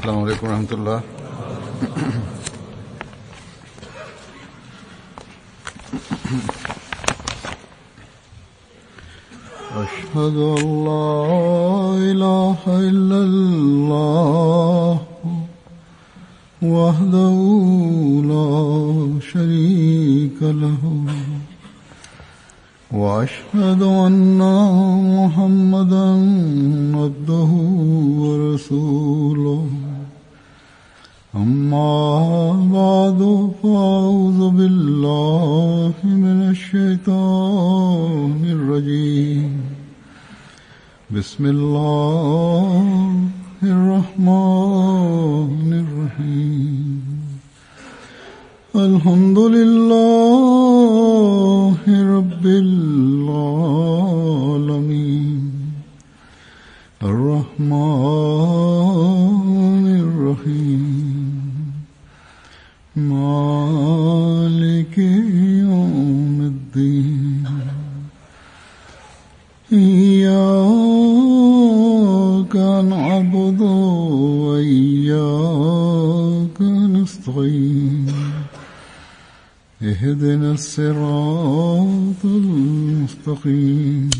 السلام عليكم ورحمة الله. أشهد أن لا إله إلا الله وحده لا شريك له وأشهد أن محمدا عبده ورسوله أما بعد فأعوذ بالله من الشيطان الرجيم بسم الله الرحمن الرحيم الحمد لله رب العالمين الرحمن الرحيم مالك يوم الدين إياك نعبد وإياك نستعين اهدنا الصراط المستقيم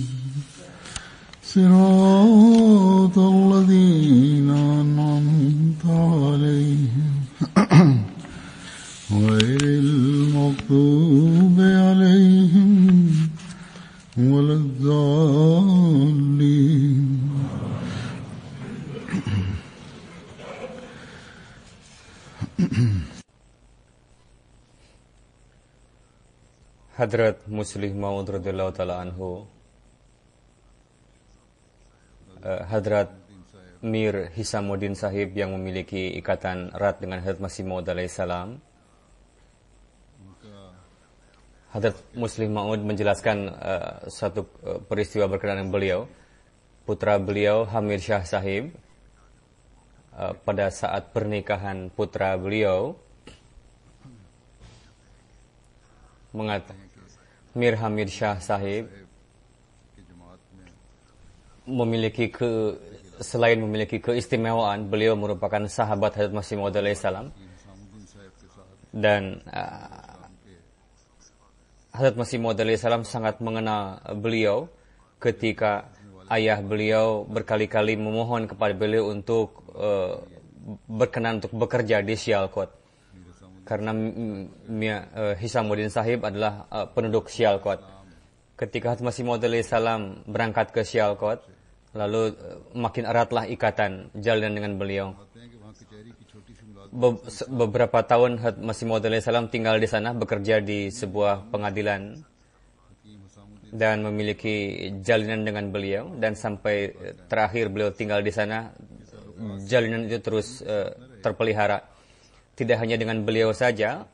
صراط الذين أنعمت عليهم غير المغضوب عليهم ولا الضالين. Hadrat Muslih Maud radhiyallahu ta'ala anhu, Hadrat Mir Hisamuddin Sahib yang memiliki ikatan erat dengan Hadrat Masih Maud alaihissalam. Hadrat Muslih Maud menjelaskan satu peristiwa berkenaan dengan beliau. Putra beliau Hamir Shah Sahib, pada saat pernikahan putra beliau, Mir Hamir Shah Sahib selain memiliki keistimewaan, beliau merupakan sahabat Hadrat Masih Maud alaihissalam, dan Hadrat Masih Maud alaihissalam sangat mengenal beliau ketika ayah beliau berkali-kali memohon kepada beliau untuk berkenan untuk bekerja di Sialkot, karena Hisamuddin Sahib adalah penduduk Sialkot. Ketika Hadrat Masih Maud alaihissalam berangkat ke Sialkot, lalu makin eratlah ikatan jalinan dengan beliau. Beberapa tahun Hadrat Masih Maud alaihissalam tinggal di sana, bekerja di sebuah pengadilan dan memiliki jalinan dengan beliau, dan sampai terakhir beliau tinggal di sana, jalinan itu terus terpelihara. Tidak hanya dengan beliau saja,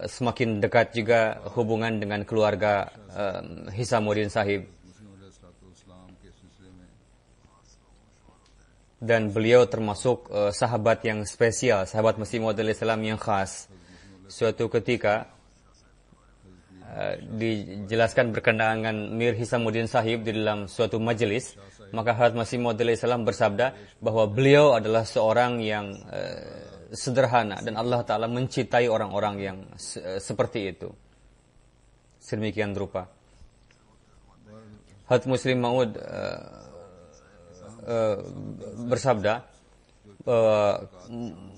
semakin dekat juga hubungan dengan keluarga Hisamuddin Sahib. Dan beliau termasuk sahabat yang spesial, sahabat Masih Maud alaihissalam yang khas. Suatu ketika dijelaskan berkenaan dengan Mir Hisamuddin Sahib di dalam suatu majelis, maka Hadrat Masih Maud alaihissalam bersabda bahwa beliau adalah seorang yang sederhana dan Allah Ta'ala mencintai orang-orang yang seperti itu. Sedemikian rupa Hadrat Muslih Maud bersabda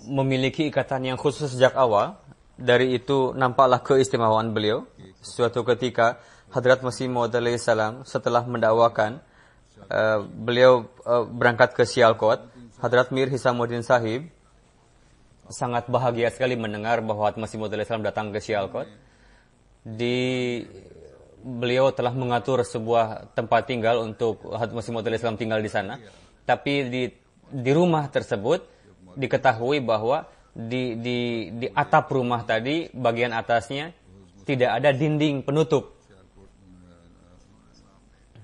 memiliki ikatan yang khusus sejak awal. Dari itu nampaklah keistimewaan beliau. Suatu ketika Hadrat Masih Maud alaihissalam setelah mendakwakan, beliau berangkat ke Sialkot. Hadrat Mir Hisamuddin Sahib sangat bahagia sekali mendengar bahwa Hadrat Masih Maud alaihissalam datang ke Sialkot. Beliau telah mengatur sebuah tempat tinggal untuk Hadrat Masih Maud alaihissalam tinggal di sana. Tapi di rumah tersebut diketahui bahwa di atap rumah tadi, bagian atasnya tidak ada dinding penutup.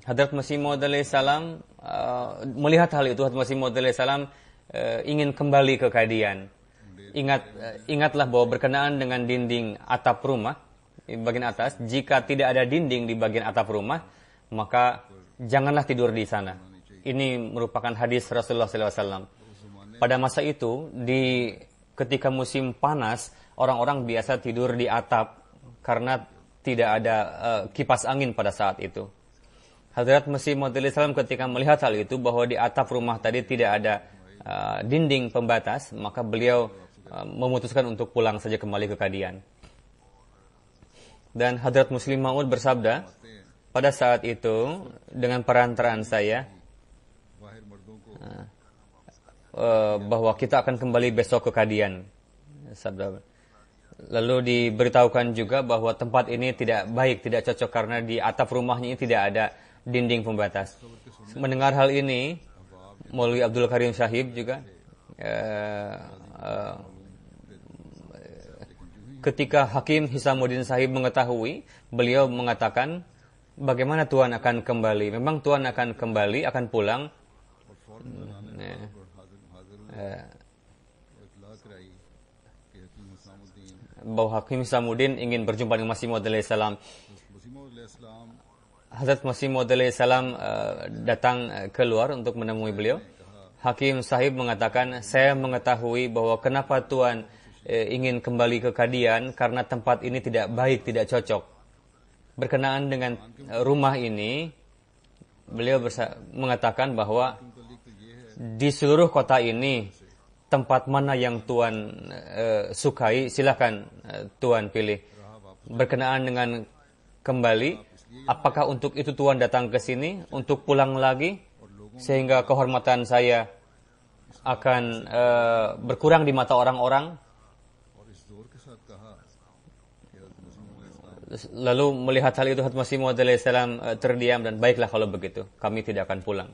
Hadrat Masih Maud alaihissalam melihat hal itu. Hadrat Masih Maud alaihissalam ingin kembali ke Kadian. Ingatlah bahwa berkenaan dengan dinding atap rumah di bagian atas, jika tidak ada dinding di bagian atap rumah, maka janganlah tidur di sana. Ini merupakan hadis Rasulullah SAW. pada masa itu ketika musim panas, orang-orang biasa tidur di atap karena tidak ada kipas angin pada saat itu. Hadrat Masih Maud Salam ketika melihat hal itu, bahwa di atap rumah tadi tidak ada dinding pembatas, maka beliau memutuskan untuk pulang saja kembali ke Qadian. Dan Hadrat Muslim Maud bersabda, pada saat itu dengan perantaraan saya, bahwa kita akan kembali besok ke Qadian. Lalu diberitahukan juga bahwa tempat ini tidak baik, tidak cocok karena di atap rumahnya ini tidak ada dinding pembatas. Mendengar hal ini, Maulwi Abdul Karim Sahib juga ketika Hakim Hisamuddin Sahib mengetahui, beliau mengatakan, bagaimana Tuan akan kembali? Memang Tuan akan kembali, akan pulang. Bahwa Hakim Hisamuddin ingin berjumpa dengan Masih Maud salam. Hazrat Masih Maud salam datang keluar untuk menemui beliau. Hakim Sahib mengatakan, saya mengetahui bahwa kenapa Tuan ingin kembali ke Qadian karena tempat ini tidak baik, tidak cocok. Berkenaan dengan rumah ini, beliau mengatakan bahwa di seluruh kota ini, tempat mana yang Tuan sukai, silakan Tuan pilih. Berkenaan dengan kembali, apakah untuk itu Tuan datang ke sini untuk pulang lagi, sehingga kehormatan saya akan berkurang di mata orang-orang? Lalu melihat hal itu, Hadrat Masih Maud salam terdiam dan baiklah kalau begitu, kami tidak akan pulang.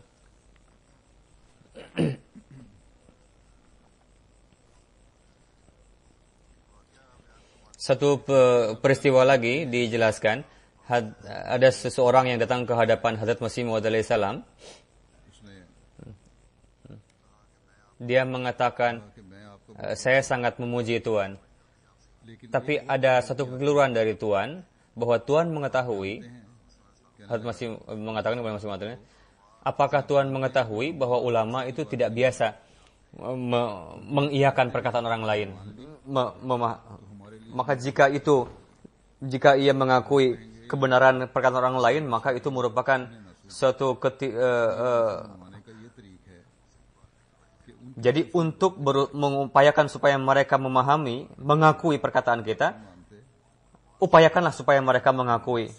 Satu peristiwa lagi dijelaskan, ada seseorang yang datang ke hadapan Hadrat Masih Maud salam. Dia mengatakan, saya sangat memuji Tuan. Tapi ada satu kekeliruan dari Tuan, bahwa Tuan mengetahui, Hadrat Masih mengatakan kepada Masih Maud, apakah Tuan mengetahui bahwa ulama itu tidak biasa mengiyakan perkataan orang lain? Maka jika ia mengakui kebenaran perkataan orang lain, maka itu merupakan suatu jadi untuk mengupayakan supaya mereka memahami, mengakui perkataan kita, upayakanlah supaya mereka mengakui.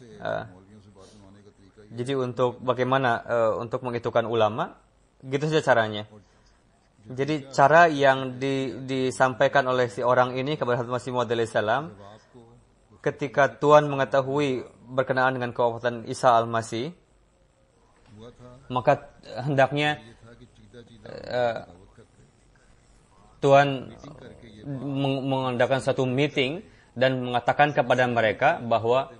Jadi untuk bagaimana untuk menghitungkan ulama, gitu saja caranya. Jadi cara yang disampaikan oleh si orang ini kepada Hadrat Masih Maud salam, ketika Tuan mengetahui berkenaan dengan kewafatan Isa al-Masih, maka hendaknya Tuan mengadakan satu meeting dan mengatakan kepada mereka bahwa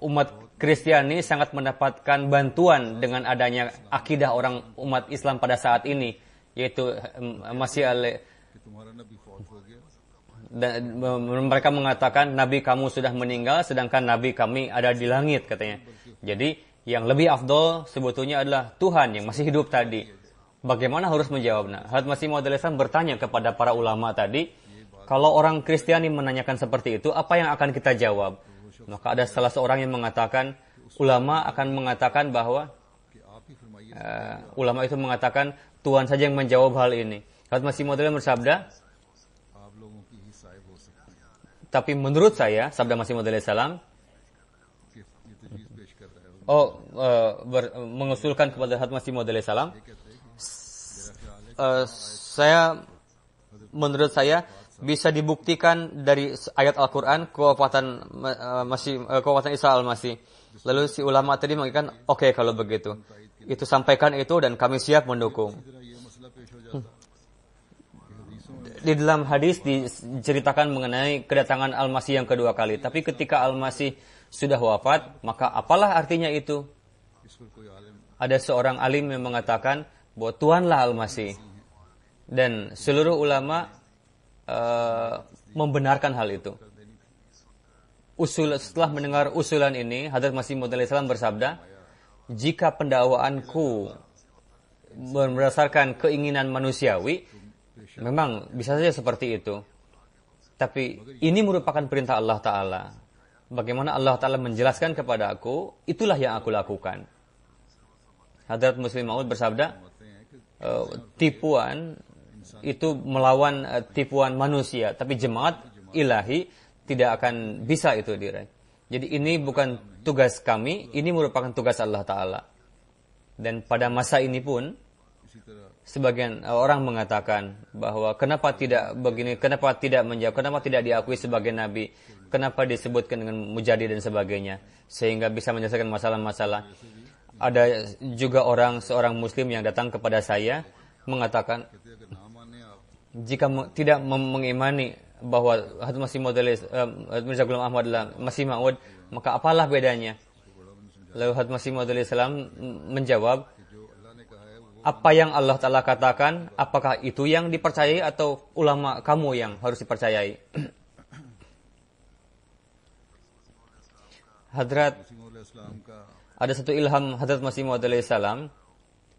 umat Kristiani sangat mendapatkan bantuan dengan adanya akidah orang umat Islam pada saat ini, yaitu Masih dan mereka mengatakan Nabi kamu sudah meninggal sedangkan Nabi kami ada di langit, katanya. Jadi yang lebih afdol sebetulnya adalah Tuhan yang masih hidup tadi. Bagaimana harus menjawabnya? Hadrat Masih Maud bertanya kepada para ulama tadi, kalau orang Kristiani menanyakan seperti itu, apa yang akan kita jawab? Maka ada salah seorang yang mengatakan, ulama akan mengatakan bahwa ulama itu mengatakan Tuhan saja yang menjawab hal ini. Hadrat Masih Maud bersabda, tapi menurut saya, sabda Masih Maud salam, mengusulkan kepada Hadrat Masih Maud salam, menurut saya bisa dibuktikan dari ayat Al-Quran kewafatan Isa al-Masih. Lalu si ulama tadi mengatakan, oke, kalau begitu, itu sampaikan itu dan kami siap mendukung. Di dalam hadis diceritakan mengenai kedatangan Al-Masih yang kedua kali. Tapi ketika Al-Masih sudah wafat, maka apalah artinya itu? Ada seorang alim yang mengatakan bahwa Tuhanlah Al-Masih. Dan seluruh ulama membenarkan hal itu. Setelah mendengar usulan ini, Hadrat Masih Maud salam bersabda, jika pendakwaanku berdasarkan keinginan manusiawi, memang bisa saja seperti itu. Tapi ini merupakan perintah Allah Ta'ala. Bagaimana Allah Ta'ala menjelaskan kepada aku, itulah yang aku lakukan. Hadrat Muslim Maud bersabda, tipuan itu melawan tipuan manusia, tapi jemaat ilahi tidak akan bisa itu diraih. Jadi ini bukan tugas kami, ini merupakan tugas Allah Ta'ala. Dan pada masa ini pun, sebagian orang mengatakan bahwa kenapa tidak begini, kenapa tidak menjawab, kenapa tidak diakui sebagai nabi, kenapa disebutkan dengan mujadid dan sebagainya, sehingga bisa menyelesaikan masalah-masalah. Ada juga seorang muslim yang datang kepada saya mengatakan, jika tidak mengimani bahwa Hadrat Masih Maud Mirza Ghulam Ahmad adalah Masih Maud, maka apalah bedanya? Lalu Hadrat Masih Maud salam menjawab, apa yang Allah Ta'ala katakan, apakah itu yang dipercayai atau ulama kamu yang harus dipercayai? Hadrat, ada satu ilham Hadrat Masih Maud salam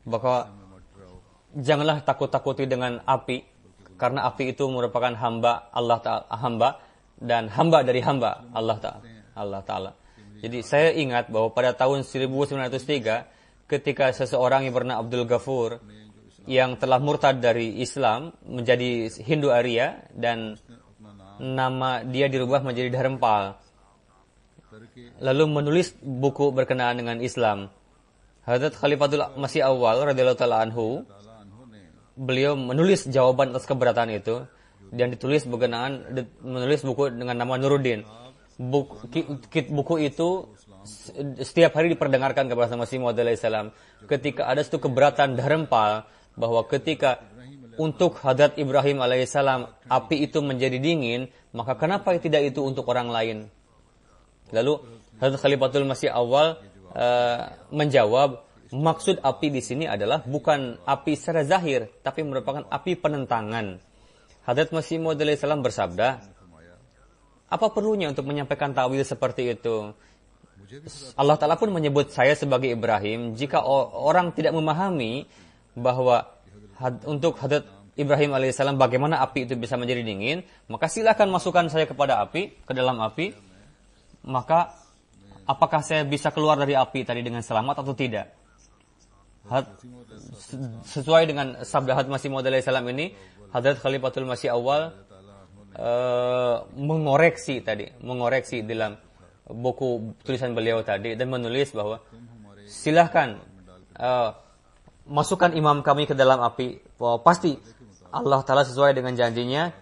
bahwa janganlah takut-takuti dengan api, karena api itu merupakan hamba Allah Ta'ala, dan hamba dari hamba Allah Ta'ala. Jadi saya ingat bahwa pada tahun 1903 ketika seseorang yang bernama Abdul Ghafur yang telah murtad dari Islam menjadi Hindu Arya dan nama dia dirubah menjadi Dharmpal, lalu menulis buku berkenaan dengan Islam. Hadrat Khalifatul Masih Awal radhiyallahu ta'ala anhu, beliau menulis jawaban atas keberatan itu dan menulis buku dengan nama Nuruddin. Buku itu setiap hari diperdengarkan kepada Masih Maud salam ketika ada satu keberatan Dharmpal bahwa ketika untuk Hadrat Ibrahim alaihissalam api itu menjadi dingin, maka kenapa tidak itu untuk orang lain? Lalu Hadrat Khalifatul Masih Awal menjawab, maksud api di sini adalah bukan api secara zahir, tapi merupakan api penentangan. Hadrat Masih Maud salam bersabda, apa perlunya untuk menyampaikan takwil seperti itu? Allah Ta'ala pun menyebut saya sebagai Ibrahim. Jika orang tidak memahami bahwa untuk Hadrat Ibrahim alaihissalam bagaimana api itu bisa menjadi dingin, maka silakan masukkan saya kepada api, ke dalam api. Maka apakah saya bisa keluar dari api tadi dengan selamat atau tidak? Sesuai dengan sabda Hadrat Masih Maud salam ini, Hadrat Khalifatul Masih Awal mengoreksi dalam buku tulisan beliau tadi dan menulis bahwa silahkan masukkan imam kami ke dalam api, bahwa pasti Allah Ta'ala sesuai dengan janjinya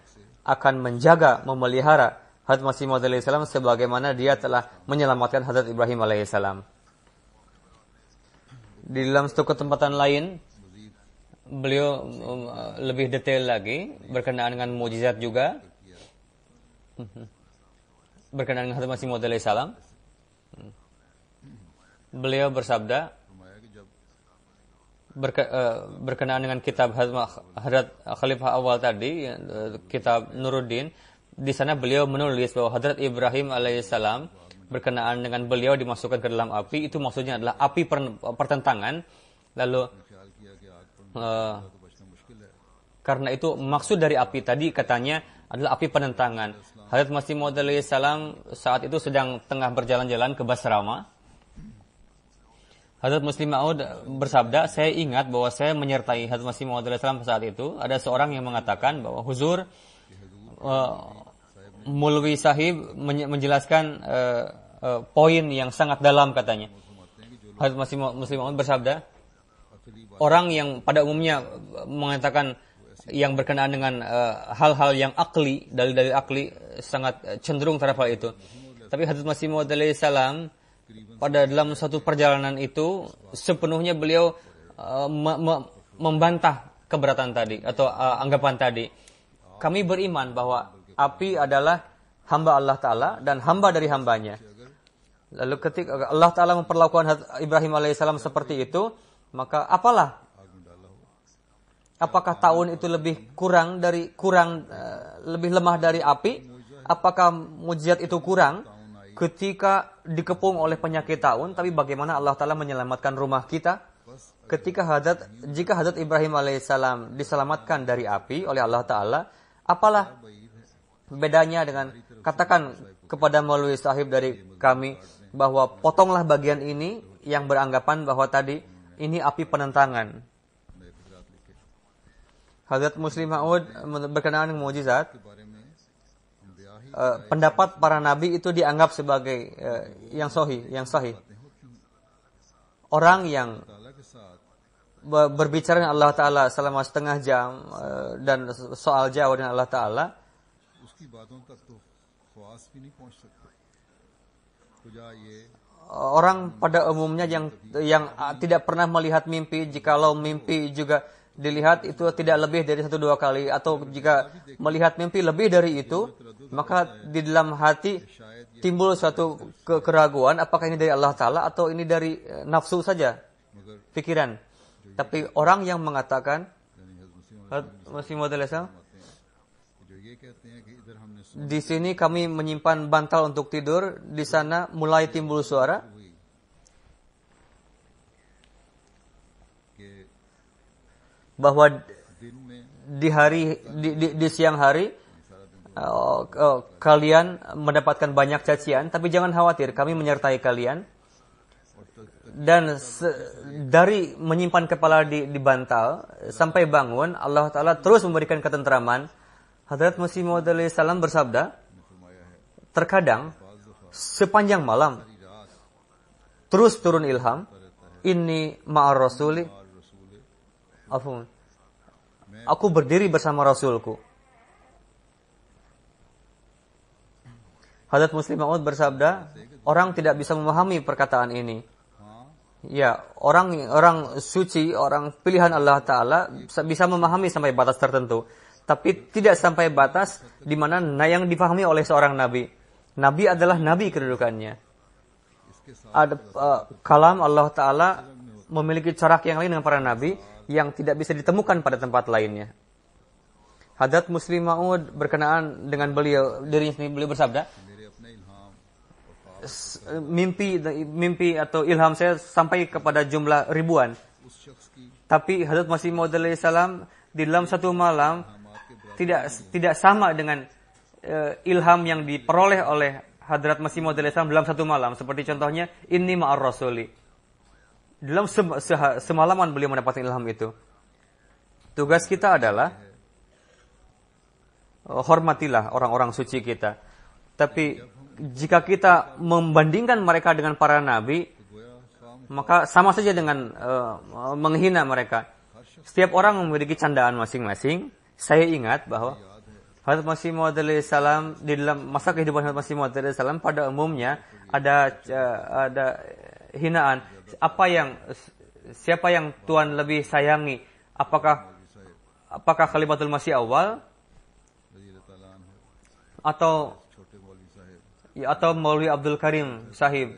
akan menjaga, memelihara Hadrat Masih Maud salam sebagaimana dia telah menyelamatkan Hadrat Ibrahim alaihissalam. Di dalam satu kesempatan lain beliau lebih detail lagi berkenaan dengan mukjizat juga, berkenaan dengan Hadrat Masih Maud salam. Beliau bersabda berkenaan dengan kitab Hadrat Khalifah Awal tadi, kitab Nuruddin. Di sana beliau menulis bahwa Hadrat Ibrahim alaihissalam berkenaan dengan beliau dimasukkan ke dalam api, itu maksudnya adalah api pertentangan. Lalu karena itu maksud dari api tadi katanya adalah api penentangan. Hadrat Masih Maud salam saat itu sedang tengah berjalan-jalan ke Basrama. Hadrat Muslim Maud bersabda, saya ingat bahwa saya menyertai Hadrat Masih Maud salam saat itu. Ada seorang yang mengatakan bahwa Huzur Mulwi Sahib menjelaskan poin yang sangat dalam katanya. Hadrat Masih Muslim Maud bersabda, orang yang pada umumnya mengatakan yang berkenaan dengan hal-hal yang akli, dalil-dalil akli, sangat cenderung terhadap hal itu. Tapi Hadrat Masih Maud salam pada dalam satu perjalanan itu sepenuhnya beliau membantah keberatan tadi atau anggapan tadi. Kami beriman bahwa api adalah hamba Allah Ta'ala dan hamba dari hambanya. Lalu ketika Allah Ta'ala memperlakukan Ibrahim alaihissalam seperti itu, maka apakah tahun itu lebih lebih lemah dari api? Apakah mukjizat itu kurang ketika dikepung oleh penyakit tahun? Tapi bagaimana Allah Ta'ala menyelamatkan rumah kita? jika Hazrat Ibrahim alaihissalam diselamatkan dari api oleh Allah Ta'ala, apalah bedanya dengan katakan kepada Maulwi Sahib dari kami bahwa potonglah bagian ini yang beranggapan bahwa tadi ini api penentangan. Hazrat Muslim Maud berkenaan dengan mukjizat, pendapat para nabi itu dianggap sebagai yang sahih. Orang yang berbicara dengan Allah Ta'ala selama setengah jam dan soal jawab dengan Allah Ta'ala, orang pada umumnya yang tidak pernah melihat mimpi, jikalau mimpi juga dilihat itu tidak lebih dari 1-2 kali, atau jika melihat mimpi lebih dari itu, maka di dalam hati timbul suatu keraguan apakah ini dari Allah Ta'ala atau ini dari nafsu saja, pikiran. Tapi orang yang mengatakan Masih Maudalasa, di sini kami menyimpan bantal untuk tidur, di sana mulai timbul suara. Bahwa di siang hari kalian mendapatkan banyak cacian, tapi jangan khawatir, kami menyertai kalian. Dan dari menyimpan kepala di bantal sampai bangun, Allah Ta'ala terus memberikan ketentraman. Hadrat Masih Maud alaihissalam bersabda, terkadang sepanjang malam terus turun ilham, inni ma'ar rasuli, aku berdiri bersama Rasulku. Hadrat Muslim Maud bersabda, orang tidak bisa memahami perkataan ini. Ya, orang suci, orang pilihan Allah Ta'ala bisa memahami sampai batas tertentu. Tapi tidak sampai batas di mana yang difahami oleh seorang nabi. Nabi adalah nabi kedudukannya. Kalam Allah Ta'ala memiliki corak yang lain dengan para nabi yang tidak bisa ditemukan pada tempat lainnya. Hadrat Muslim Maud berkenaan dengan dirinya sendiri, beliau bersabda, mimpi atau ilham saya sampai kepada jumlah ribuan. Tapi Hadrat Masih Maud alaihissalam di dalam satu malam tidak sama dengan ilham yang diperoleh oleh Hadrat Masih Maud alaihissalam dalam satu malam. Seperti contohnya, inni ma'ar rasuli. Dalam semalaman beliau mendapatkan ilham itu. Tugas kita adalah hormatilah orang-orang suci kita. Tapi jika kita membandingkan mereka dengan para nabi, maka sama saja dengan menghina mereka. Setiap orang memiliki candaan masing-masing. Saya ingat bahwa Hadrat Masih Maud alaihissalam di dalam masa kehidupan Hadrat Masih Maud alaihissalam pada umumnya ada hinaan. Siapa yang Tuhan lebih sayangi? Apakah Khalifatul Masih awal atau Maulwi Abdul Karim Sahib?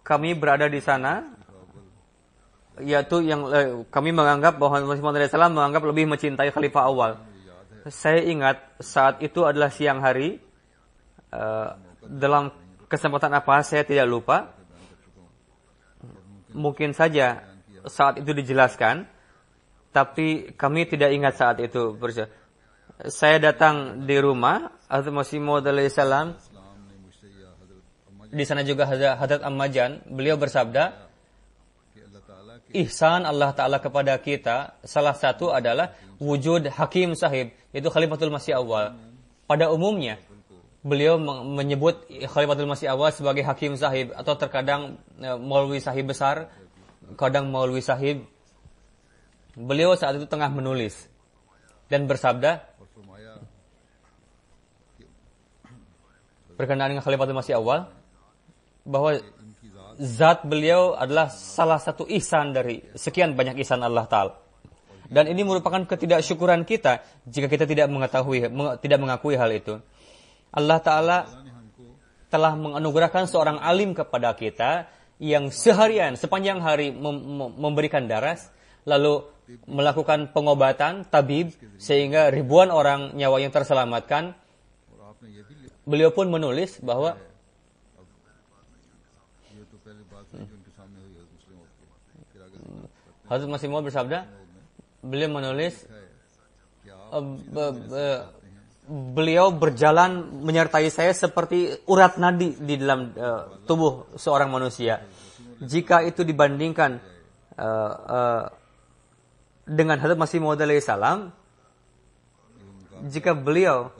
Kami berada di sana, yaitu yang kami menganggap bahwa Masih Maud alaihissalam menganggap lebih mencintai Khalifah awal. Saya ingat saat itu adalah siang hari. Dalam kesempatan apa saya tidak lupa. Mungkin saja saat itu dijelaskan, tapi kami tidak ingat saat itu. Saya datang di rumah Hazrat Masih Maud alaihissalam. Di sana juga Hazrat Ammajan, beliau bersabda, ihsan Allah Ta'ala kepada kita salah satu adalah wujud Hakim Sahib, yaitu Khalifatul Masih awal. Pada umumnya beliau menyebut Khalifatul Masih awal sebagai Hakim Sahib, atau terkadang Maulwi Sahib besar, kadang Maulwi Sahib. Beliau saat itu tengah menulis dan bersabda berkenaan dengan Khalifatul Masih awal, bahwa zat beliau adalah salah satu ihsan dari sekian banyak ihsan Allah Ta'ala. Dan ini merupakan ketidaksyukuran kita jika kita tidak mengakui hal itu. Allah Ta'ala telah menganugerahkan seorang alim kepada kita yang seharian, sepanjang hari memberikan daras, lalu melakukan pengobatan, tabib, sehingga ribuan orang nyawa yang terselamatkan. Beliau pun menulis bahwa Hazrat Masih Maud bersabda, beliau menulis, beliau berjalan menyertai saya seperti urat nadi di dalam tubuh seorang manusia. Jika itu dibandingkan dengan Hazrat Masih Maud alaihi salam, jika beliau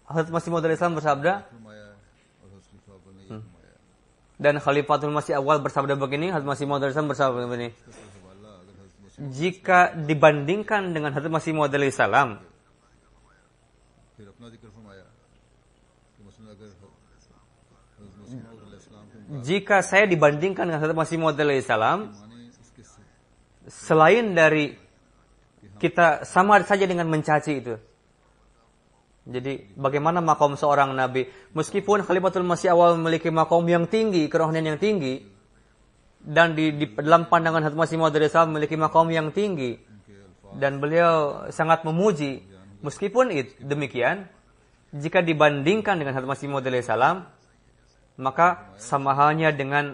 Hazrat Masih Maud alaihi salam bersabda, dan Khalifatul Masih Awal bersabda begini, Hazrat Masih Maud alaihi salam bersabda begini, jika dibandingkan dengan Hazrat Masih Maud alaihi salam, jika saya dibandingkan dengan Hazrat Masih Maud alaihi salam, selain dari kita sama saja dengan mencaci itu. Jadi bagaimana makom seorang nabi? Meskipun Khalifatul Masih Awal memiliki makom yang tinggi, kerohanian yang tinggi, dan di dalam pandangan Hazrat Masih Maud alaihi salam memiliki makom yang tinggi, dan beliau sangat memuji. Meskipun demikian, jika dibandingkan dengan Hazrat Masih Maud alaihi salam, maka sama halnya dengan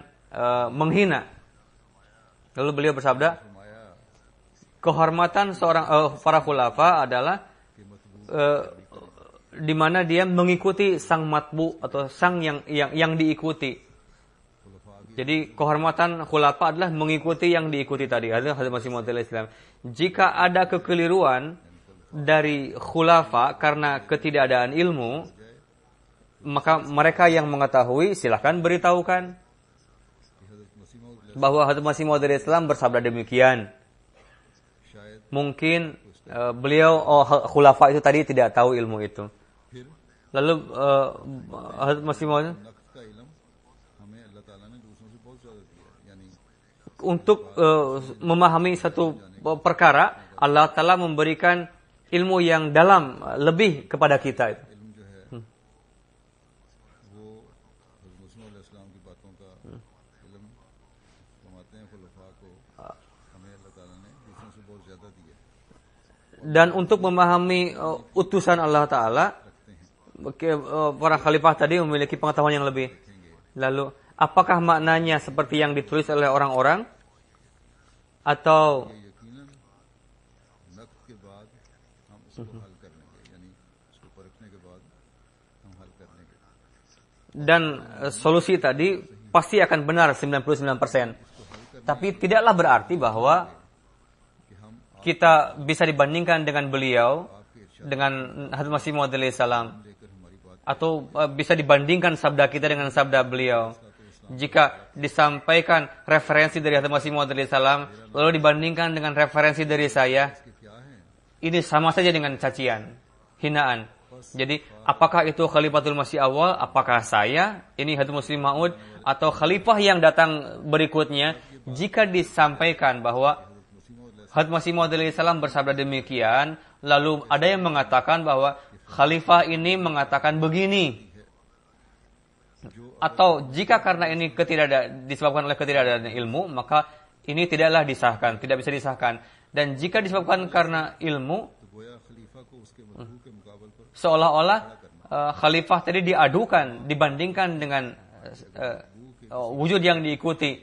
menghina. Lalu beliau bersabda, kehormatan seorang para khulafa adalah di mana dia mengikuti sang matbu atau sang yang diikuti. Jadi kehormatan khulafa adalah mengikuti yang diikuti tadi. Hazrat Masih Maud alaihi salam. Jika ada kekeliruan dari khulafa karena ketidakadaan ilmu, maka mereka yang mengetahui silahkan beritahukan bahwa Hazrat Masih Maud alaihi salam bersabda demikian. Mungkin beliau khulafa itu tadi tidak tahu ilmu itu. Lalu Hazrat Masih Maud untuk memahami satu perkara, Allah Ta'ala memberikan ilmu yang dalam lebih kepada kita. Dan untuk memahami utusan Allah Ta'ala, para khalifah tadi memiliki pengetahuan yang lebih. Lalu, apakah maknanya seperti yang ditulis oleh orang-orang? Atau dan solusi tadi pasti akan benar 99%. Tapi tidaklah berarti bahwa kita bisa dibandingkan dengan beliau, dengan Hazrat Masih Maud alaihi salam, atau bisa dibandingkan sabda kita dengan sabda beliau. Jika disampaikan referensi dari Hazrat Masih Maud alaihi salam, lalu dibandingkan dengan referensi dari saya, ini sama saja dengan cacian, hinaan. Jadi, apakah itu Khalifatul Masih Awal, apakah saya, ini Hazrat Masih Maud, atau khalifah yang datang berikutnya, jika disampaikan bahwa Hazrat Masih Maud alaihi salam bersabda demikian, lalu ada yang mengatakan bahwa khalifah ini mengatakan begini. Atau jika karena ini disebabkan oleh ketidakadaan ilmu, maka ini tidaklah disahkan, tidak bisa disahkan. Dan jika disebabkan karena ilmu, seolah-olah khalifah tadi diadukan, dibandingkan dengan wujud yang diikuti.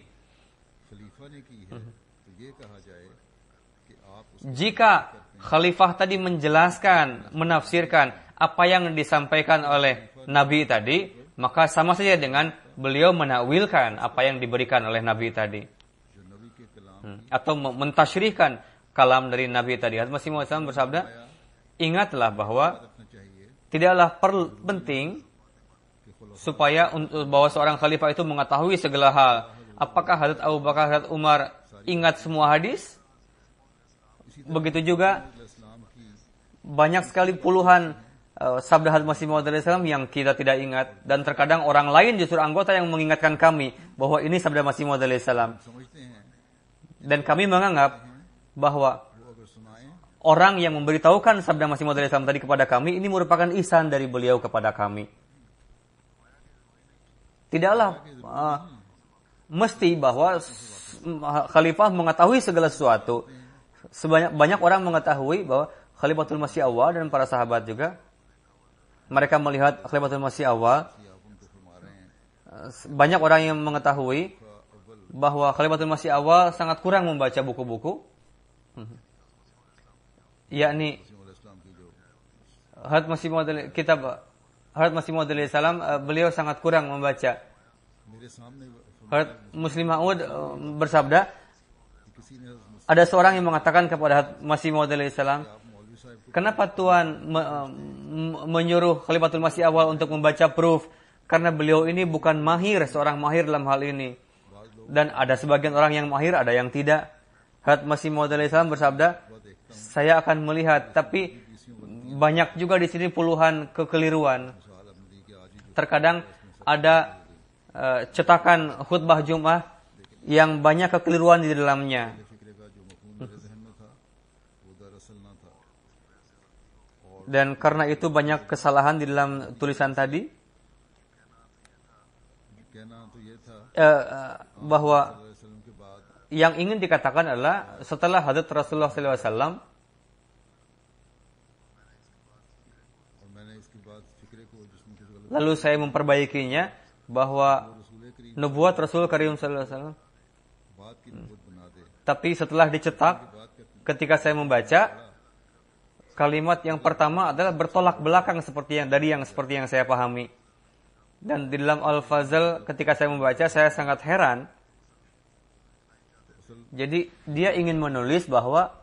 Jika khalifah tadi menjelaskan, menafsirkan apa yang disampaikan oleh Nabi tadi, maka sama saja dengan beliau menakwilkan apa yang diberikan oleh Nabi tadi. Atau mentasyrihkan kalam dari Nabi tadi. Hazrat Masih Maud bersabda, ingatlah bahwa tidaklah penting supaya bahwa seorang khalifah itu mengetahui segala hal. Apakah Hazrat Abu Bakar, Hazrat Umar ingat semua hadis? Begitu juga banyak sekali puluhan sabda Hazrat Masih Maud alaihi salam yang kita tidak ingat, dan terkadang orang lain justru anggota yang mengingatkan kami bahwa ini sabda Masih Maud alaihi salam. Dan kami menganggap bahwa orang yang memberitahukan sabda Masih Maud alaihi salam tadi kepada kami ini merupakan ihsan dari beliau kepada kami. Tidaklah mesti bahwa khalifah mengetahui segala sesuatu. Banyak orang mengetahui bahwa Khalifatul Masih Awal dan para sahabat juga, mereka melihat Khalifatul Masih Awal banyak orang yang mengetahui bahwa Khalifatul Masih awal sangat kurang membaca buku-buku, yakni Hazrat Masih Maud kitab Hazrat Masih Maud salam, beliau sangat kurang membaca. Hazrat Muslim Maud bersabda, ada seorang yang mengatakan kepada Hazrat Masih Maud salam, kenapa Tuhan menyuruh Khalifatul Masih awal untuk membaca proof? Karena beliau ini bukan mahir, seorang mahir dalam hal ini. Dan ada sebagian orang yang mahir, ada yang tidak. Hazrat Masih Maud salam bersabda, saya akan melihat, tapi banyak juga di sini puluhan kekeliruan. Terkadang ada cetakan khutbah Jumat yang banyak kekeliruan di dalamnya. Dan karena itu banyak kesalahan di dalam tulisan tadi. Bahwa yang ingin dikatakan adalah setelah Hadrat Rasulullah SAW, lalu saya memperbaikinya bahwa nubuat Rasul Karim SAW. Tapi setelah dicetak, ketika saya membaca, kalimat yang pertama adalah bertolak belakang seperti yang saya pahami. Dan di dalam Al-Fazal ketika saya membaca, saya sangat heran. Jadi dia ingin menulis bahwa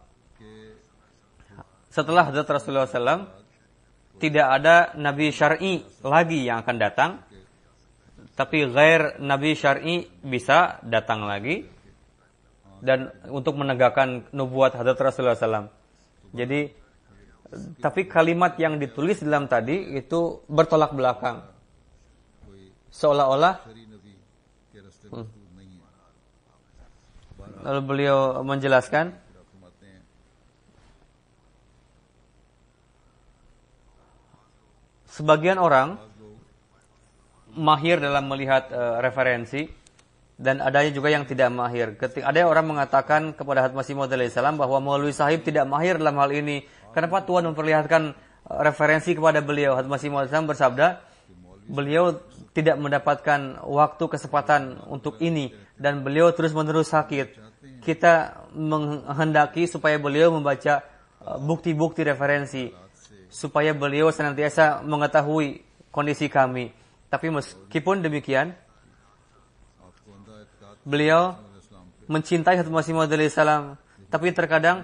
setelah Hadrat Rasulullah SAW tidak ada Nabi Syar'i lagi yang akan datang, tapi ghair Nabi Syar'i bisa datang lagi dan untuk menegakkan nubuat Hadrat Rasulullah SAW. Jadi, tapi kalimat yang ditulis dalam tadi itu bertolak belakang, seolah-olah. Lalu beliau menjelaskan, sebagian orang mahir dalam melihat referensi dan adanya juga yang tidak mahir. Ada orang mengatakan kepada Hazrat Masih Maud salam bahwa Maulwi Sahib tidak mahir dalam hal ini. Kenapa Tuhan memperlihatkan referensi kepada beliau? Hazrat Masih Maud salam bersabda, beliau tidak mendapatkan waktu kesempatan untuk ini dan beliau terus-menerus sakit. Kita menghendaki supaya beliau membaca bukti-bukti referensi supaya beliau senantiasa mengetahui kondisi kami. Tapi meskipun demikian, beliau mencintai Hazrat Masih Maud salam, tapi terkadang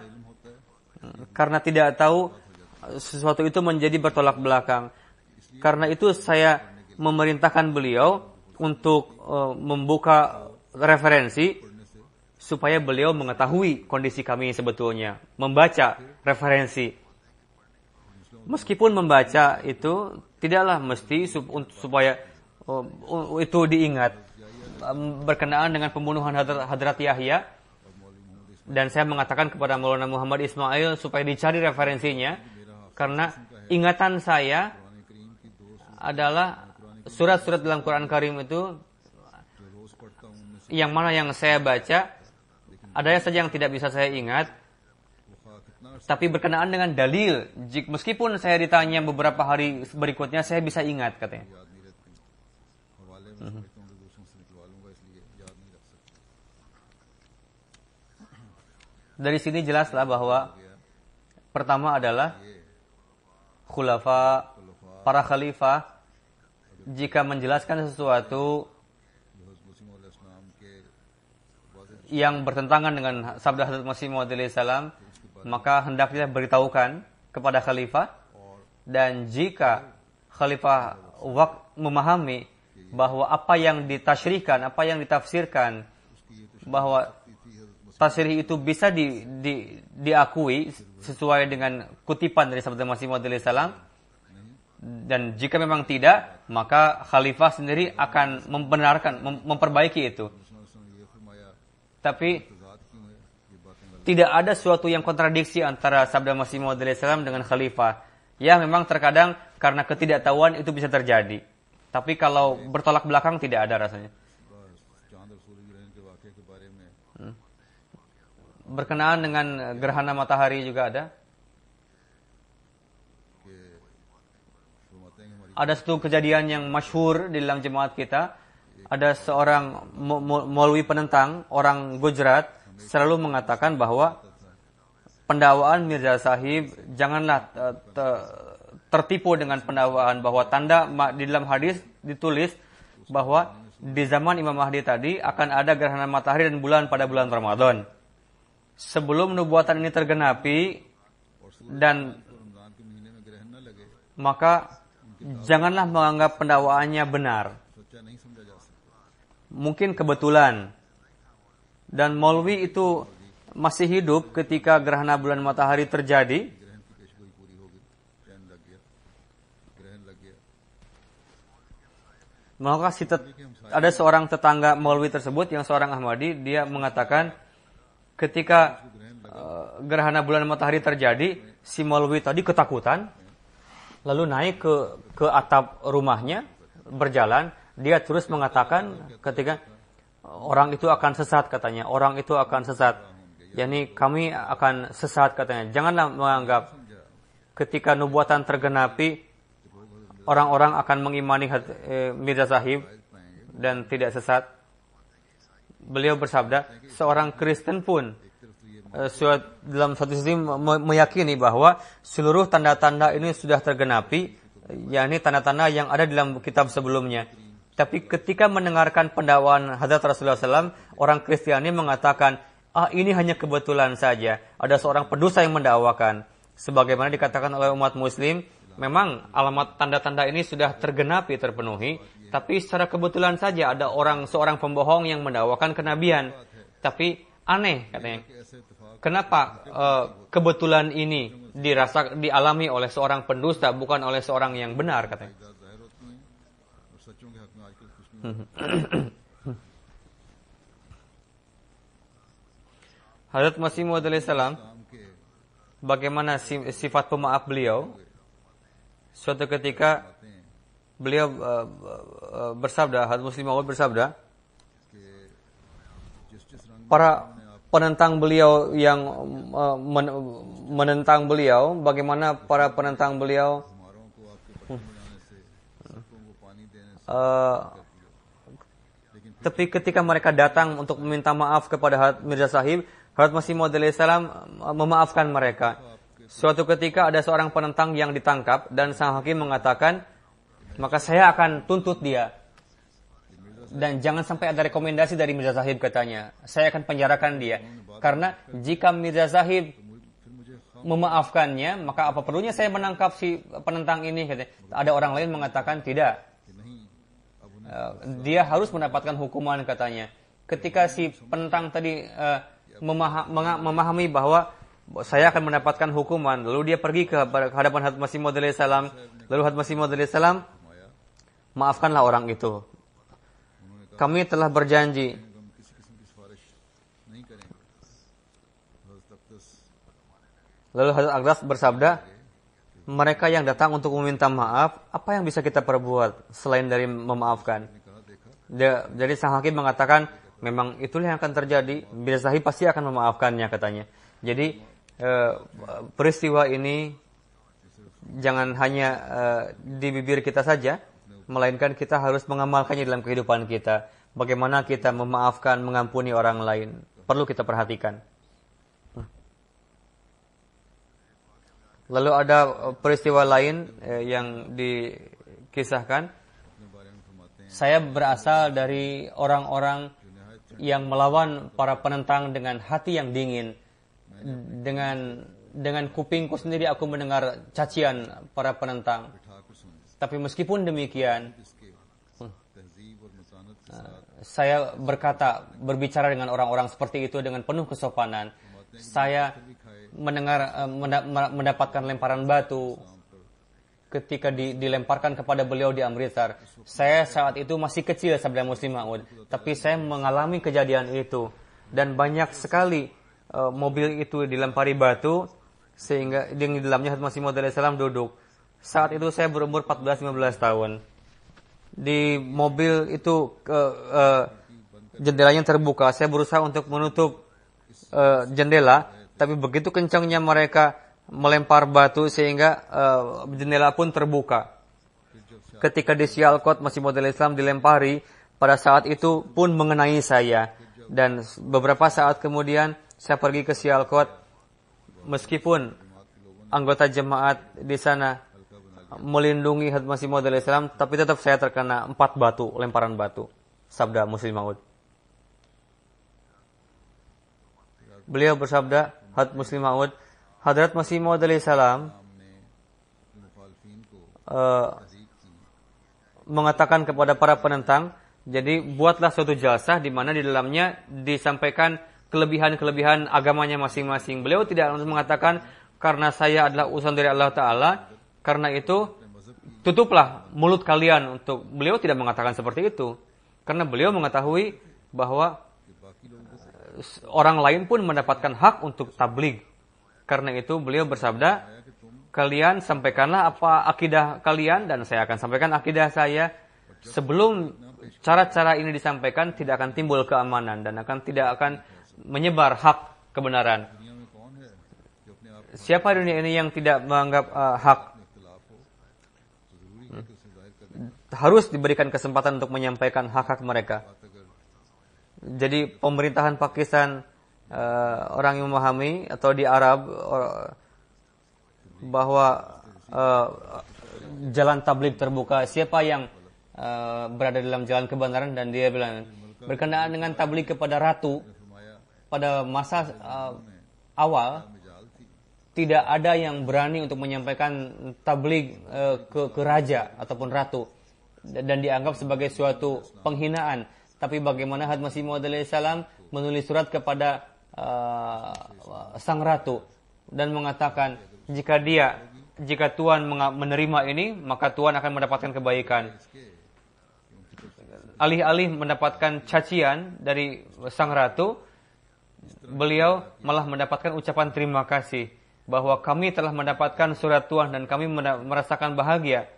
karena tidak tahu, sesuatu itu menjadi bertolak belakang. Karena itu saya memerintahkan beliau untuk membuka referensi supaya beliau mengetahui kondisi kami sebetulnya, membaca referensi. Meskipun membaca itu tidaklah mesti supaya itu diingat. Berkenaan dengan pembunuhan Hadrat Yahya, dan saya mengatakan kepada Maulana Muhammad Ismail supaya dicari referensinya, karena ingatan saya adalah surat-surat dalam Quran Karim itu yang mana yang saya baca, ada saja yang tidak bisa saya ingat. Tapi berkenaan dengan dalil, meskipun saya ditanya beberapa hari berikutnya, saya bisa ingat katanya. Dari sini jelaslah bahwa pertama adalah khulafa, para khalifah, jika menjelaskan sesuatu yang bertentangan dengan sabda Hazrat Masih Maud salam, maka hendaknya beritahukan kepada khalifah. Dan jika khalifah memahami bahwa apa yang ditasyrihkan, apa yang ditafsirkan, bahwa tasyrih itu bisa diakui sesuai dengan kutipan dari sabda Masih Maud salam, dan jika memang tidak, maka khalifah sendiri akan membenarkan, memperbaiki itu. Tapi tidak ada suatu yang kontradiksi antara sabda Masih Maud salam dengan khalifah. Ya, memang terkadang karena ketidaktahuan itu bisa terjadi. Tapi kalau bertolak belakang tidak ada rasanya. Berkenaan dengan gerhana matahari juga ada. Ada satu kejadian yang masyhur di dalam jemaat kita, ada seorang maulwi penentang, orang Gujarat, selalu mengatakan bahwa pendakwaan Mirza Sahib janganlah tertipu dengan pendakwaan bahwa tanda di dalam hadis ditulis bahwa di zaman Imam Mahdi tadi akan ada gerhana matahari dan bulan pada bulan Ramadan. Sebelum nubuatan ini tergenapi dan maka janganlah menganggap pendakwaannya benar. Mungkin kebetulan. Dan Maulwi itu masih hidup ketika gerhana bulan matahari terjadi. Maka ada seorang tetangga Maulwi tersebut yang seorang Ahmadi, dia mengatakan ketika gerhana bulan matahari terjadi, si Maulwi tadi ketakutan, lalu naik ke atap rumahnya, berjalan, dia terus mengatakan ketika orang itu akan sesat katanya, orang itu akan sesat. Yani kami akan sesat katanya. Janganlah menganggap ketika nubuatan tergenapi orang-orang akan mengimani Mirza Sahib dan tidak sesat. Beliau bersabda, seorang Kristen pun dalam satu sisi meyakini bahwa seluruh tanda-tanda ini sudah tergenapi, yakni tanda-tanda yang ada dalam kitab sebelumnya. Tapi ketika mendengarkan pendakwaan Hadrat Rasulullah SAW, orang Kristiani mengatakan, ini hanya kebetulan saja. Ada seorang pendusta yang mendakwakan. Sebagaimana dikatakan oleh umat Muslim, memang alamat tanda-tanda ini sudah tergenapi, terpenuhi. Tapi secara kebetulan saja ada seorang pembohong yang mendakwakan kenabian. Tapi aneh katanya. Kenapa kebetulan ini dialami oleh seorang pendusta, bukan oleh seorang yang benar katanya. Hadrat Masih Maud alaihissalam, bagaimana sifat pemaaf beliau? Suatu ketika beliau bersabda, Hadrat Muslim Maud bersabda, para penentang beliau yang menentang beliau, bagaimana para penentang beliau tapi ketika mereka datang untuk meminta maaf kepada Hadrat Mirza Sahib, Hadrat Masih Maud alaihissalam memaafkan mereka. Suatu ketika ada seorang penentang yang ditangkap dan sang hakim mengatakan, maka saya akan tuntut dia. Dan jangan sampai ada rekomendasi dari Mirza Sahib katanya. Saya akan penjarakan dia. Karena jika Mirza Sahib memaafkannya, maka apa perlunya saya menangkap si penentang ini? Ada orang lain mengatakan tidak. Dia harus mendapatkan hukuman katanya. Ketika si penentang tadi memahami bahwa saya akan mendapatkan hukuman, lalu dia pergi ke hadapan Hadrat Masih Maud alaihissalam. Lalu Hadrat Masih Maud alaihissalam, maafkanlah orang itu. Kami telah berjanji. Lalu Hadrat Agdas bersabda, mereka yang datang untuk meminta maaf, apa yang bisa kita perbuat selain dari memaafkan? Jadi sang hakim mengatakan, memang itulah yang akan terjadi. Mirza Sahib pasti akan memaafkannya katanya. Jadi peristiwa ini jangan hanya di bibir kita saja, melainkan kita harus mengamalkannya dalam kehidupan kita. Bagaimana kita memaafkan, mengampuni orang lain, perlu kita perhatikan. Lalu ada peristiwa lain yang dikisahkan. Saya berasal dari orang-orang yang melawan para penentang dengan hati yang dingin. Dengan kupingku sendiri aku mendengar cacian para penentang. Tapi meskipun demikian, saya berbicara dengan orang-orang seperti itu dengan penuh kesopanan. Saya mendapatkan lemparan batu ketika dilemparkan kepada beliau di Amritsar. Saya saat itu masih kecil sabda Muslim Maud, tapi saya mengalami kejadian itu dan banyak sekali mobil itu dilempari batu sehingga di dalamnya Hadrat Masih Maud alaihissalam duduk. Saat itu saya berumur 14-15 tahun. Di mobil itu jendelanya terbuka. Saya berusaha untuk menutup jendela, tapi begitu kencangnya mereka melempar batu sehingga jendela pun terbuka. Ketika di Sialkot Masih Maud alaihissalam dilempari, pada saat itu pun mengenai saya. Dan beberapa saat kemudian saya pergi ke Sialkot, meskipun anggota jemaat di sana melindungi Hadrat Masih Maud alaihi salam, tapi tetap saya terkena 4 batu, lemparan batu. Sabda Muslim Maud. Beliau bersabda, Hadrat Muslim Maud, Hadrat Masih Maud alaihi salam mengatakan kepada para penentang, jadi buatlah suatu jalsah di mana di dalamnya disampaikan kelebihan-kelebihan agamanya masing-masing. Beliau tidak mengatakan karena saya adalah utusan dari Allah Ta'ala, karena itu tutuplah mulut kalian untuk. Beliau tidak mengatakan seperti itu, karena beliau mengetahui bahwa orang lain pun mendapatkan hak untuk tabligh. Karena itu beliau bersabda, kalian sampaikanlah apa akidah kalian dan saya akan sampaikan akidah saya. Sebelum cara-cara ini disampaikan, tidak akan timbul keamanan dan tidak akan menyebar hak kebenaran. Siapa di dunia ini yang tidak menganggap hak? Harus diberikan kesempatan untuk menyampaikan hak-hak mereka. Jadi pemerintahan Pakistan, orang yang memahami atau di Arab bahwa jalan tabligh terbuka, siapa yang berada dalam jalan kebenaran, dan dia bilang berkenaan dengan tabligh kepada ratu pada masa awal tidak ada yang berani untuk menyampaikan tabligh ke raja ataupun ratu dan dianggap sebagai suatu penghinaan. Tapi bagaimana Hadrat Masih Maud alaihi salam menulis surat kepada sang ratu dan mengatakan jika Tuhan menerima ini, maka Tuhan akan mendapatkan kebaikan. Alih-alih mendapatkan cacian dari sang ratu, beliau malah mendapatkan ucapan terima kasih bahwa kami telah mendapatkan surat Tuhan dan kami merasakan bahagia.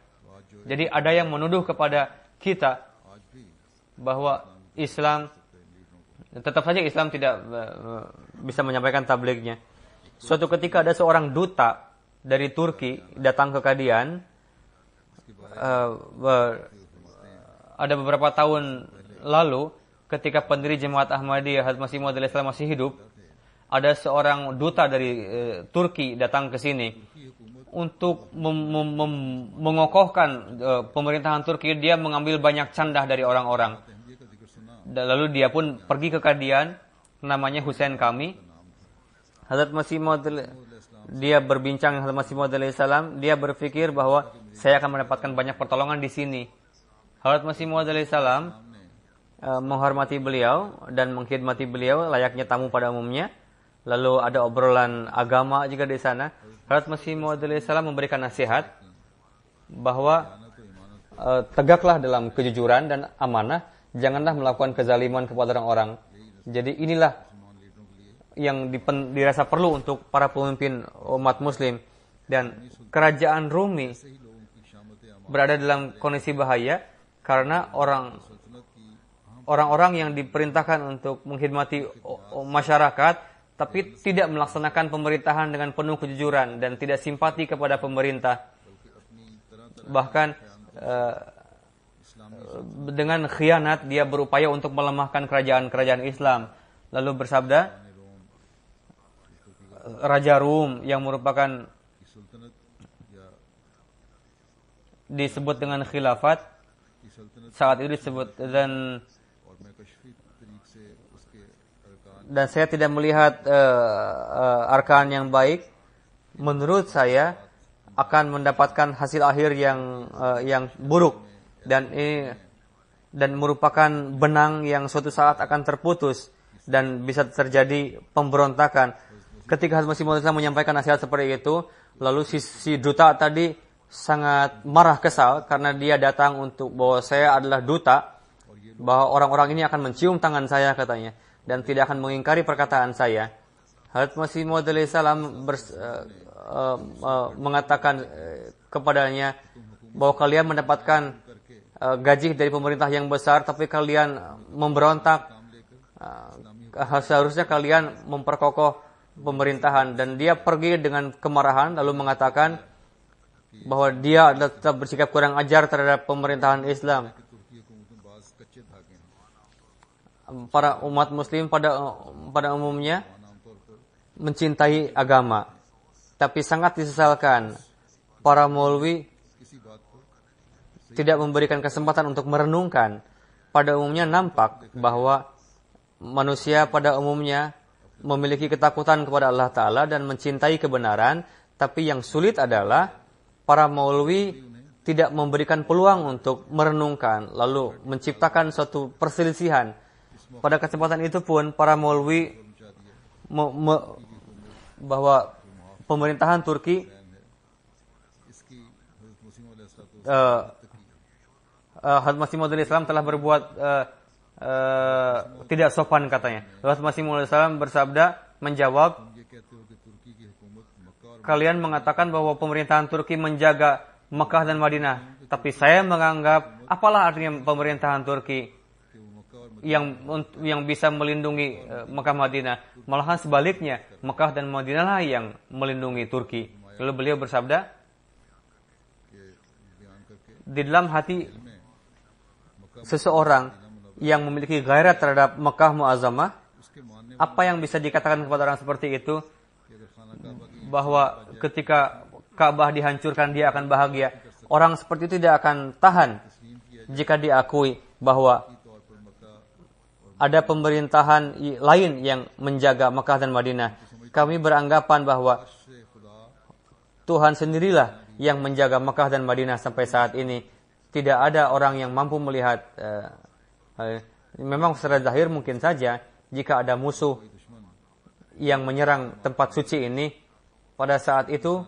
Jadi ada yang menuduh kepada kita bahwa Islam, tetap saja Islam tidak bisa menyampaikan tablighnya. Suatu ketika ada seorang duta dari Turki datang ke Qadian. Ada beberapa tahun lalu ketika pendiri Jemaat Ahmadiyah Hadrat Masih Maud alaihi salam masih hidup, ada seorang duta dari Turki datang ke sini untuk mengokohkan pemerintahan Turki. Dia mengambil banyak candah dari orang-orang. Lalu dia pun pergi ke Qadian, namanya Hussein Kami. Hadrat Masih Maud, dia berbincang dengan Hadrat Masih Maud alaihi salam. Dia berpikir bahwa saya akan mendapatkan banyak pertolongan di sini. Hadrat Masih Maud alaihi salam menghormati beliau dan mengkhidmati beliau layaknya tamu pada umumnya. Lalu ada obrolan agama juga di sana. Hadrat Masih Maud alaihi salam memberikan nasihat bahwa tegaklah dalam kejujuran dan amanah, janganlah melakukan kezaliman kepada orang-orang. Jadi inilah yang dirasa perlu untuk para pemimpin umat muslim. Dan kerajaan Rumi berada dalam kondisi bahaya karena orang-orang yang diperintahkan untuk mengkhidmati masyarakat tapi tidak melaksanakan pemerintahan dengan penuh kejujuran dan tidak simpati kepada pemerintah. Bahkan dengan khianat dia berupaya untuk melemahkan kerajaan-kerajaan Islam. Lalu bersabda, Raja Rum yang merupakan disebut dengan khilafat, saat itu disebut, dan saya tidak melihat arkaan yang baik. Menurut saya akan mendapatkan hasil akhir yang buruk, dan merupakan benang yang suatu saat akan terputus dan bisa terjadi pemberontakan. Ketika Hadrat Masih Maud menyampaikan nasihat seperti itu, lalu si duta tadi sangat marah kesal karena dia datang untuk bahwa saya adalah duta, bahwa orang-orang ini akan mencium tangan saya katanya dan tidak akan mengingkari perkataan saya. Hadrat Masih Maud alaihi salam mengatakan kepadanya bahwa kalian mendapatkan gaji dari pemerintah yang besar, tapi kalian memberontak. Seharusnya kalian memperkokoh pemerintahan. Dan dia pergi dengan kemarahan lalu mengatakan bahwa dia tetap bersikap kurang ajar terhadap pemerintahan Islam. para umat muslim pada umumnya mencintai agama. Tapi sangat disesalkan para maulwi tidak memberikan kesempatan untuk merenungkan. Pada umumnya nampak bahwa manusia pada umumnya memiliki ketakutan kepada Allah Ta'ala dan mencintai kebenaran. Tapi yang sulit adalah para maulwi tidak memberikan peluang untuk merenungkan, lalu menciptakan suatu perselisihan. Pada kesempatan itu pun para maulwi bahwa pemerintahan Turki Hazrat Masih Maud Islam telah berbuat tidak sopan katanya. Hazrat Masih Maud Islam bersabda, menjawab, kalian mengatakan bahwa pemerintahan Turki menjaga Mekah dan Madinah, tapi saya menganggap apalah artinya pemerintahan Turki yang bisa melindungi Mekah Madinah. Malahan sebaliknya, Mekah dan Madinah lah yang melindungi Turki. Lalu beliau bersabda, di dalam hati seseorang yang memiliki gairah terhadap Mekah Muazzamah, apa yang bisa dikatakan kepada orang seperti itu? Bahwa ketika Ka'bah dihancurkan dia akan bahagia. Orang seperti itu tidak akan tahan jika diakui bahwa ada pemerintahan lain yang menjaga Mekah dan Madinah. Kami beranggapan bahwa Tuhan sendirilah yang menjaga Mekah dan Madinah sampai saat ini. Tidak ada orang yang mampu melihat. Memang secara zahir mungkin saja jika ada musuh yang menyerang tempat suci ini, pada saat itu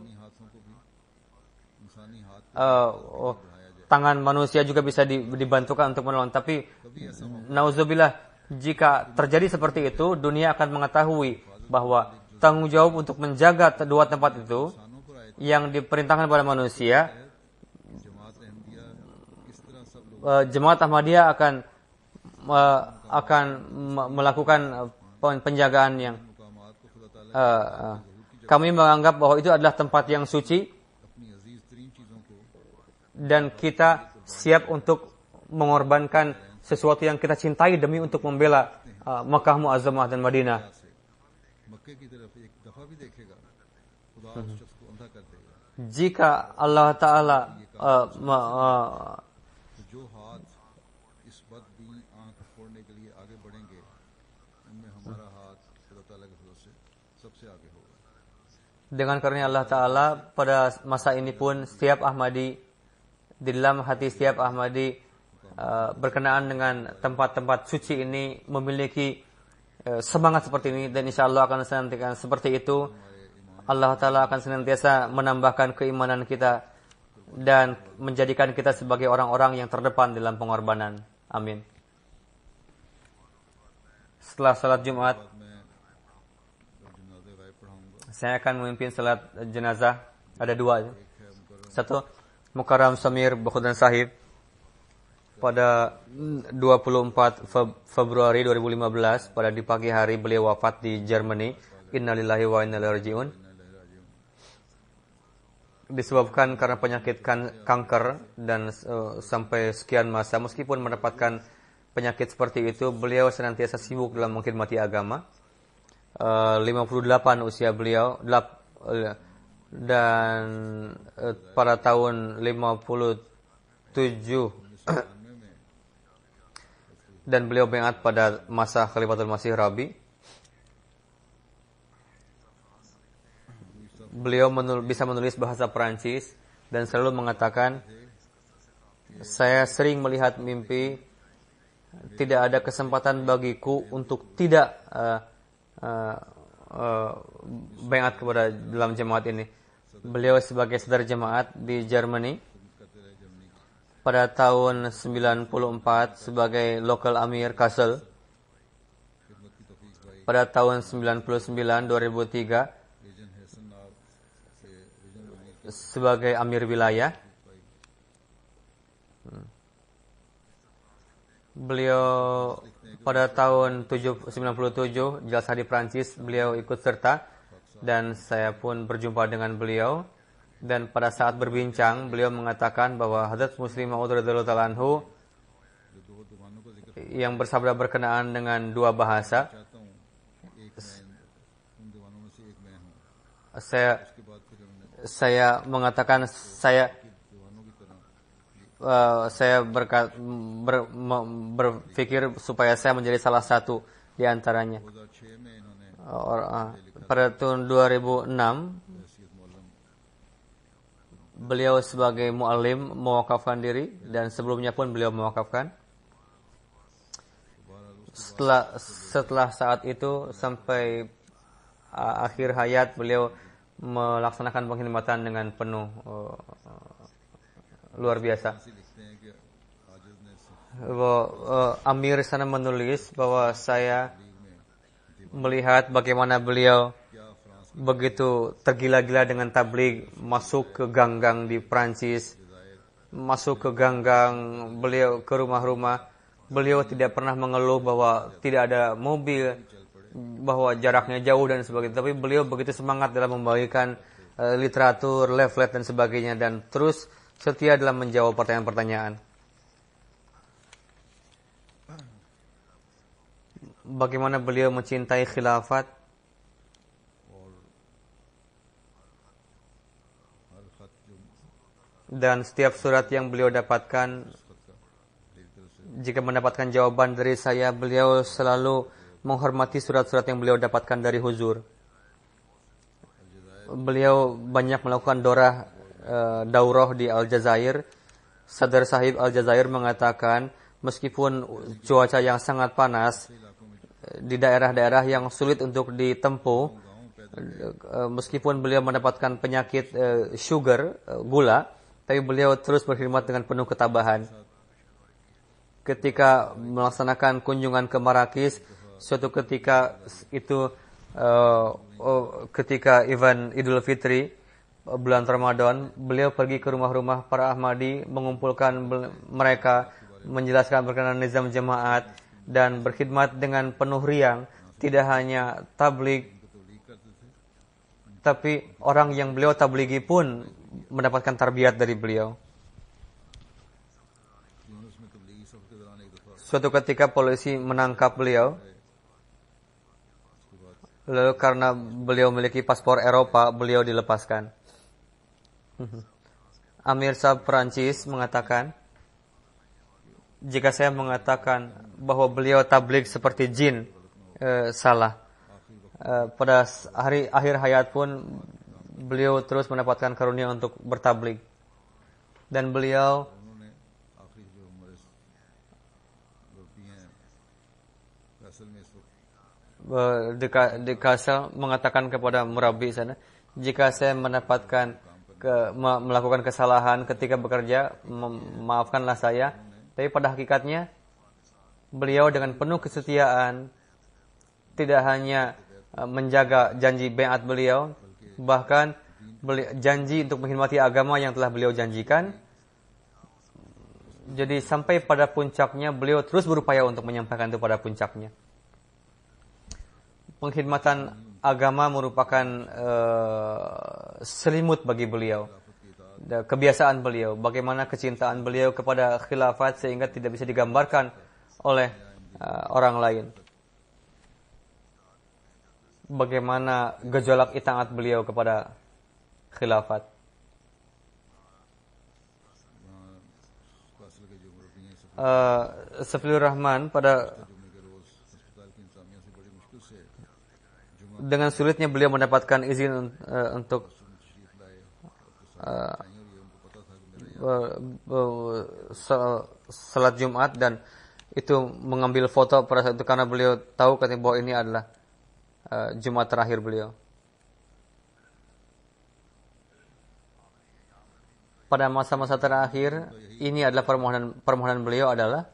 tangan manusia juga bisa dibantukan untuk menolong. Tapi nauzubillah, jika terjadi seperti itu, dunia akan mengetahui bahwa tanggung jawab untuk menjaga dua tempat itu yang diperintahkan pada manusia, Jemaat Ahmadiyah akan melakukan penjagaan yang kami menganggap bahwa itu adalah tempat yang suci dan kita siap untuk mengorbankan sesuatu yang kita cintai demi untuk membela Makkah Muazzamah dan Madinah. Jika Allah Ta'ala dengan karunia Allah Ta'ala pada masa ini pun setiap Ahmadi, di dalam hati setiap Ahmadi berkenaan dengan tempat-tempat suci ini memiliki semangat seperti ini, dan insya Allah akan senantiasa seperti itu. Allah Ta'ala akan senantiasa menambahkan keimanan kita dan menjadikan kita sebagai orang-orang yang terdepan dalam pengorbanan. Amin. Setelah salat Jumat, saya akan memimpin salat jenazah. Ada dua. Satu, Mukarram Samir Bakhudan Sahib pada 24 Februari 2015, pada di pagi hari beliau wafat di Germany. Innalillahi wa inna ilaihi raji'un. Disebabkan karena penyakit kanker dan sampai sekian masa, meskipun mendapatkan penyakit seperti itu, beliau senantiasa sibuk dalam mengkhidmati agama. 58 usia beliau, dan pada tahun 57 dan beliau baiat pada masa Khalifatul Masih Rabi. Beliau bisa menulis bahasa Perancis dan selalu mengatakan, saya sering melihat mimpi, tidak ada kesempatan bagiku untuk tidak baiat kepada dalam jemaat ini. Beliau sebagai saudara jemaat di Germany pada tahun 94 sebagai local amir Kassel. Pada tahun 99 2003 sebagai amir wilayah. Beliau pada tahun 97 Jalsah di Prancis beliau ikut serta, dan saya pun berjumpa dengan beliau, dan pada saat berbincang beliau mengatakan bahwa Hazrat Muslim Maud radhiyallahu ta'ala anhu yang bersabda berkenaan dengan dua bahasa. चाहता हूँ एक मैं उन दीवानों में से एक मैं हूँ। उसके बाद फिर उन्होंने Saya mengatakan दीवानों की तरह saya berpikir supaya saya menjadi salah satu di antaranya. 2006 में इन्होंने Pada tahun 2006 हैसियत मौलम beliau sebagai muallim mewakafkan diri dan sebelumnya pun beliau mewakafkan. Setelah saat itu sampai akhir hayat beliau melaksanakan pengkhidmatan dengan penuh luar biasa. से लिखते हैं कि आजिज ने Amir sana menulis bahwa saya melihat bagaimana beliau begitu tergila-gila dengan tabligh, masuk ke gang-gang di Prancis, masuk ke gang-gang, beliau ke rumah-rumah. Beliau tidak pernah mengeluh bahwa tidak ada mobil, bahwa jaraknya jauh dan sebagainya. Tapi beliau begitu semangat dalam membagikan literatur, leaflet dan sebagainya, dan terus setia dalam menjawab pertanyaan-pertanyaan. Bagaimana beliau mencintai khilafat, dan setiap surat yang beliau dapatkan, jika mendapatkan jawaban dari saya, beliau selalu menghormati surat-surat yang beliau dapatkan dari huzur. Beliau banyak melakukan daurah di Aljazair. Sadr Sahib Aljazair mengatakan, meskipun cuaca yang sangat panas di daerah-daerah yang sulit untuk ditempuh, meskipun beliau mendapatkan penyakit gula, tapi beliau terus berkhidmat dengan penuh ketabahan. Ketika melaksanakan kunjungan ke Marrakech, suatu ketika itu ketika event Idul Fitri bulan Ramadan, beliau pergi ke rumah-rumah para Ahmadi, mengumpulkan mereka, menjelaskan berkenaan nizam jemaat, dan berkhidmat dengan penuh riang. Tidak hanya tabligh, tapi orang yang beliau tablighi pun mendapatkan tarbiyat dari beliau. Suatu ketika polisi menangkap beliau, lalu karena beliau memiliki paspor Eropa, beliau dilepaskan. Amir Sahib Perancis mengatakan, jika saya mengatakan bahwa beliau tabligh seperti jin, salah. Pada akhir hayat pun beliau terus mendapatkan karunia untuk bertabligh. Dan beliau di Kassel mengatakan kepada murabi sana, jika saya mendapatkan melakukan kesalahan ketika bekerja, maafkanlah saya. Tapi pada hakikatnya beliau dengan penuh kesetiaan tidak hanya menjaga janji baiat beliau, bahkan janji untuk menghormati agama yang telah beliau janjikan. Jadi sampai pada puncaknya beliau terus berupaya untuk menyampaikan itu pada puncaknya. Pengkhidmatan agama merupakan selimut bagi beliau, kebiasaan beliau, bagaimana kecintaan beliau kepada khilafat sehingga tidak bisa digambarkan oleh orang lain. Bagaimana gejolak itaat beliau kepada khilafat. Safilur Rahman dengan sulitnya beliau mendapatkan izin untuk salat Jumat, dan itu mengambil foto pada saat itu karena beliau tahu katanya bahwa ini adalah Jumat terakhir beliau. Pada masa-masa terakhir ini adalah permohonan beliau adalah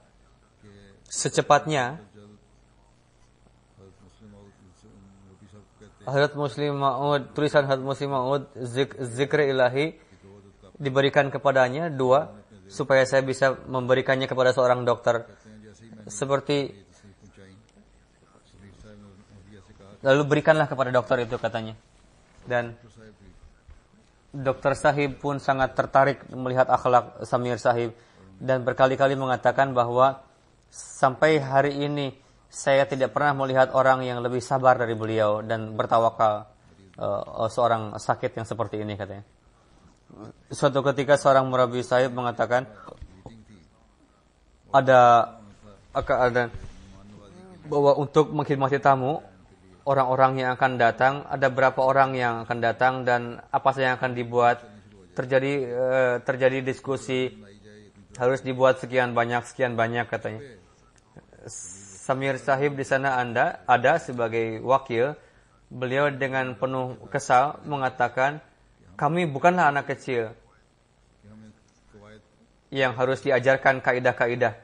secepatnya Hadrat Muslim Ma'ud, tulisan Hadrat Muslim Ma'ud, zikr ilahi diberikan kepadanya 2, supaya saya bisa memberikannya kepada seorang dokter. Seperti lalu berikanlah kepada dokter itu katanya. Dan Dr. Sahib pun sangat tertarik melihat akhlak Samir Sahib dan berkali-kali mengatakan bahwa Sampai hari ini saya tidak pernah melihat orang yang lebih sabar dari beliau dan bertawakal seorang sakit yang seperti ini, katanya. Suatu ketika seorang murabi sahib mengatakan ada bahwa untuk mengkhidmati tamu, orang-orang yang akan datang, ada berapa orang yang akan datang dan apa saja yang akan dibuat. Terjadi diskusi, harus dibuat sekian banyak katanya. Samir Sahib di sana ada sebagai wakil. Beliau dengan penuh kesal mengatakan, kami bukanlah anak kecil yang harus diajarkan kaidah-kaidah.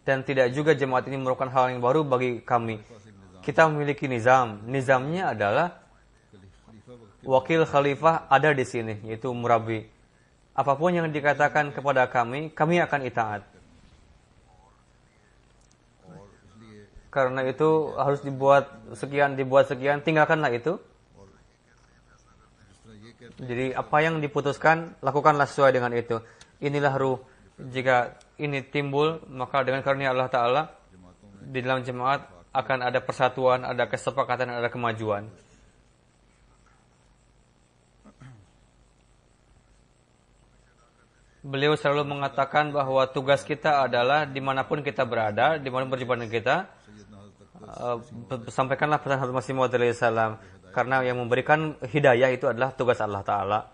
Dan tidak juga jemaat ini merupakan hal yang baru bagi kami. Kita memiliki nizam. Nizamnya adalah wakil khalifah ada di sini, yaitu murabi. Apapun yang dikatakan kepada kami akan itaat. Karena itu harus dibuat sekian, tinggalkanlah itu. Jadi apa yang diputuskan, lakukanlah sesuai dengan itu. Inilah ruh. Jika ini timbul, maka dengan karunia Allah Ta'ala, di dalam jemaat akan ada persatuan, ada kesepakatan, ada kemajuan. Beliau selalu mengatakan bahwa tugas kita adalah dimanapun kita berada, dimanapun berjumpa dengan kita, sampaikanlah pesan Hazrat Masih Maud alaihissalam, karena yang memberikan hidayah itu adalah tugas Allah Ta'ala.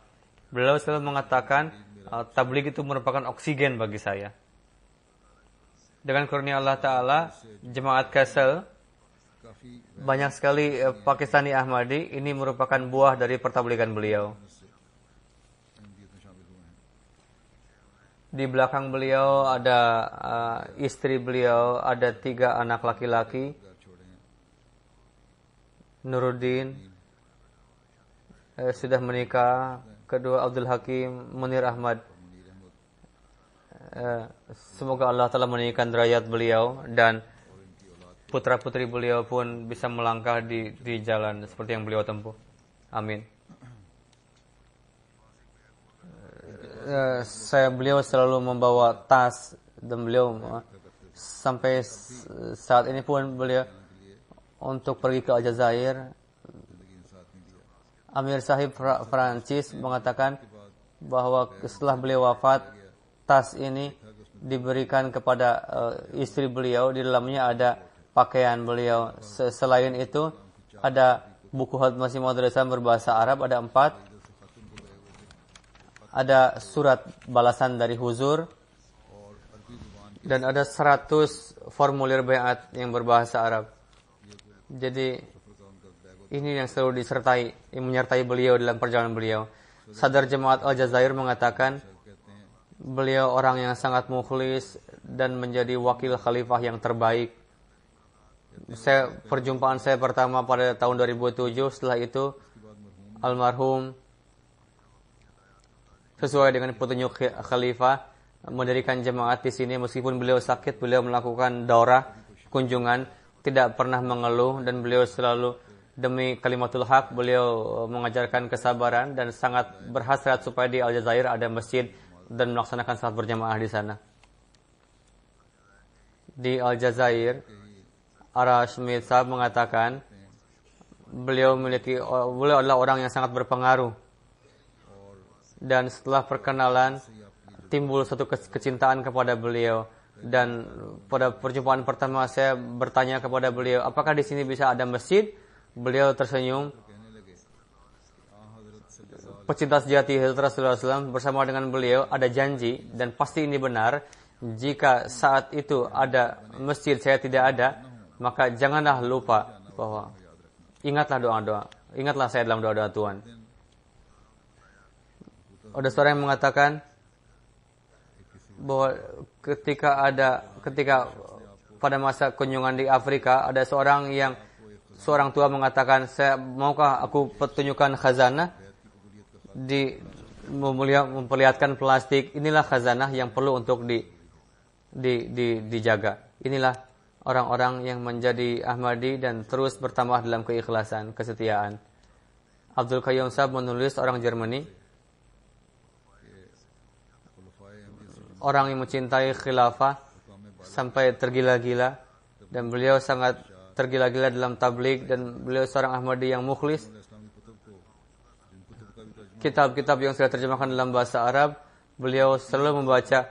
Beliau selalu mengatakan tabligh itu merupakan oksigen bagi saya. Dengan karunia Allah Ta'ala, jemaat Kassel, banyak sekali Pakistani Ahmadi, ini merupakan buah dari pertabligan beliau. Di belakang beliau ada istri beliau, ada 3 anak laki-laki. Nuruddin sudah menikah, kedua Abdul Hakim, Munir Ahmad. Semoga Allah telah meninggikan derajat beliau dan putra-putri beliau pun bisa melangkah di jalan seperti yang beliau tempuh. Amin. Beliau selalu membawa tas dan beliau sampai saat ini pun beliau untuk pergi ke Aljazair. Amir Sahib Prancis mengatakan bahwa setelah beliau wafat, tas ini diberikan kepada istri beliau. Di dalamnya ada pakaian beliau. Selain itu ada buku Hazrat Masih Maud berbahasa Arab, ada 4. Ada surat balasan dari Huzur dan ada 100 formulir baiat yang berbahasa Arab. Jadi ini yang selalu menyertai beliau dalam perjalanan beliau. Sadar Jemaat Aljazair mengatakan beliau orang yang sangat mukhlis dan menjadi wakil khalifah yang terbaik. Perjumpaan saya pertama pada tahun 2007. Setelah itu almarhum sesuai dengan petunjuk khalifah mendirikan jemaat di sini. Meskipun beliau sakit, beliau melakukan daurah kunjungan, tidak pernah mengeluh, dan beliau selalu demi kalimatul haq, beliau mengajarkan kesabaran dan sangat berhasrat supaya di Aljazair ada masjid dan melaksanakan salat berjamaah di sana. Di Aljazair, Arash Mir Sahib mengatakan beliau adalah orang yang sangat berpengaruh. Dan setelah perkenalan timbul satu kecintaan kepada beliau, dan pada perjumpaan pertama saya bertanya kepada beliau, apakah di sini bisa ada masjid? Beliau tersenyum. Pecinta sejati Hazrat Rasulullah SAW bersama dengan beliau ada janji, dan pasti ini benar, jika saat itu ada masjid saya tidak ada, maka janganlah lupa bahwa ingatlah doa-doa, ingatlah saya dalam doa-doa Tuhan. Ada seorang yang mengatakan bahwa ketika pada masa kunjungan di Afrika, ada seorang tua mengatakan, maukah aku pertunjukkan khazanah, memperlihatkan plastik. Inilah khazanah yang perlu untuk dijaga. Inilah orang-orang yang menjadi Ahmadi dan terus bertambah dalam keikhlasan, kesetiaan. Abdul Qayyum Sahib menulis, orang Jermani, orang yang mencintai khilafah sampai tergila-gila, dan beliau sangat tergila-gila dalam tabligh, dan beliau seorang Ahmadi yang mukhlis. Kitab-kitab yang sudah terjemahkan dalam bahasa Arab, beliau selalu membaca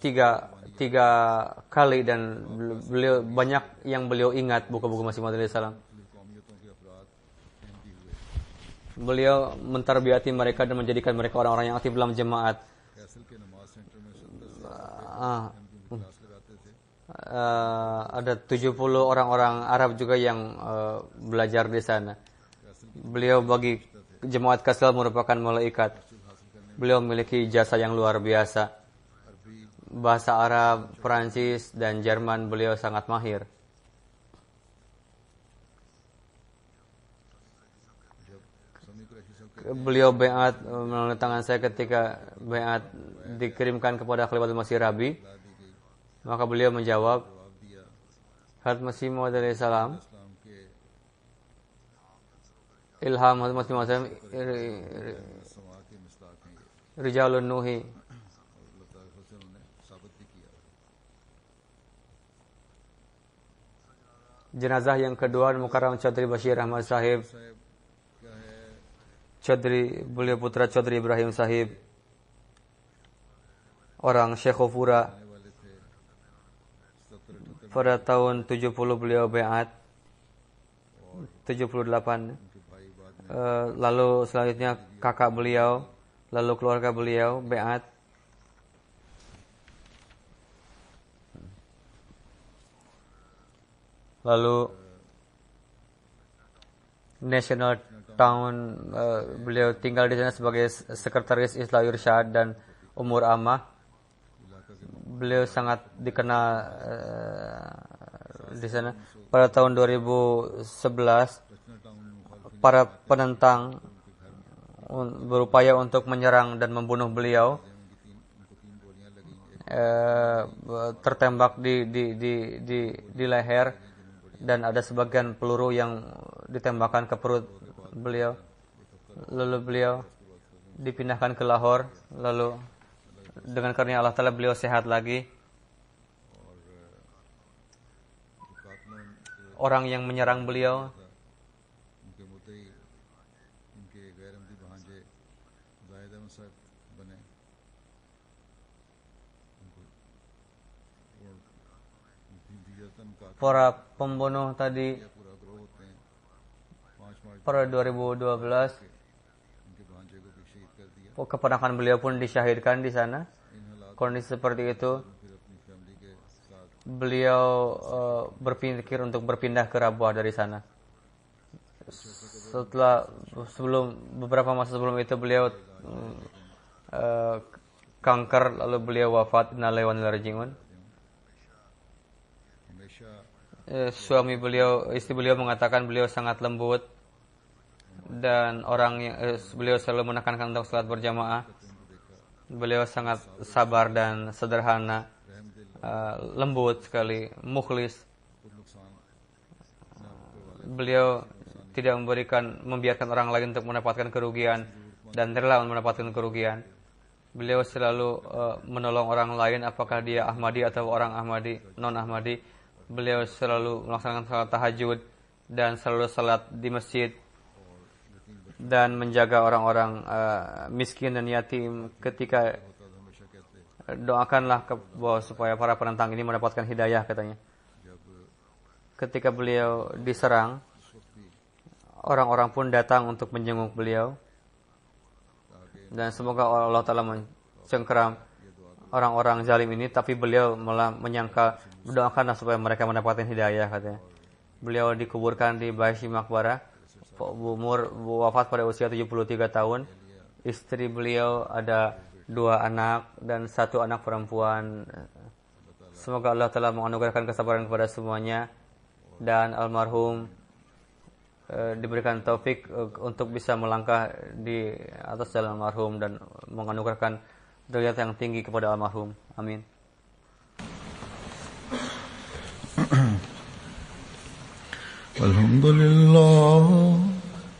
tiga kali, dan beliau banyak yang beliau ingat buku-buku Masih Maud alaihi salam. Beliau mentarbiati mereka dan menjadikan mereka orang-orang yang aktif dalam jemaat. Ada 70 orang-orang Arab juga yang belajar di sana. Beliau bagi jemaat Kasal merupakan malaikat. Beliau memiliki jasa yang luar biasa. Bahasa Arab, Perancis, dan Jerman beliau sangat mahir. Beliau baiat melalui tangan saya ketika baiat dikirimkan kepada Khalifatul Masih Rabi. Maka beliau menjawab, Hadrat Masih Maud alaihi salam, ilham Hadrat Masih Maud alaihi salam, Rijalun Nuhi. Jenazah yang kedua, Mukarram Chaudhry Bashir Ahmad Sahib. Chaudhry, beliau putra Chaudhry Ibrahim Sahib, orang Sheikhupura. Pada tahun 70 beliau baiat, 78. Lalu selanjutnya kakak beliau, lalu keluarga beliau baiat. Lalu National Town, beliau tinggal di sana sebagai sekretaris Islah Irsyad dan Umur Ammah. Beliau sangat dikenal di sana. Pada tahun 2011, para penentang berupaya untuk menyerang dan membunuh beliau. Tertembak di leher, dan ada sebagian peluru yang ditembakkan ke perut beliau. Lalu beliau dipindahkan ke Lahore. Lalu dengan karunia Allah Ta'ala beliau sehat lagi. Orang yang menyerang beliau para pembunuh tadi pada 2012, keponakan beliau pun disyahidkan di sana. Kondisi seperti itu, beliau berpikir untuk berpindah ke Rabwah dari sana. Beberapa masa sebelum itu beliau kanker, lalu beliau wafat. Innalillahi wa inna ilaihi raji'un. Istri beliau mengatakan beliau sangat lembut, dan beliau selalu menekankan untuk salat berjamaah. Beliau sangat sabar dan sederhana, lembut sekali, mukhlis. Beliau tidak membiarkan orang lain untuk mendapatkan kerugian, dan rela mendapatkan kerugian. Beliau selalu menolong orang lain, apakah dia Ahmadi atau orang Ahmadi, non Ahmadi. Beliau selalu melaksanakan salat tahajud dan selalu salat di masjid, dan menjaga orang-orang miskin dan yatim. Ketika doakanlah supaya para penentang ini mendapatkan hidayah, katanya. Ketika beliau diserang, orang-orang pun datang untuk menjenguk beliau, dan semoga Allah Ta'ala mencengkeram orang-orang zalim ini. Tapi beliau malah menyangka, doakanlah supaya mereka mendapatkan hidayah, katanya. Beliau dikuburkan di Baishi Maqbarah. Wafat pada usia 73 tahun. Istri beliau ada 2 anak dan 1 anak perempuan. Semoga Allah Ta'ala menganugerahkan kesabaran kepada semuanya, dan almarhum diberikan taufik untuk bisa melangkah di atas jalan almarhum, dan menganugerahkan derajat yang tinggi kepada almarhum. Amin. Alhamdulillah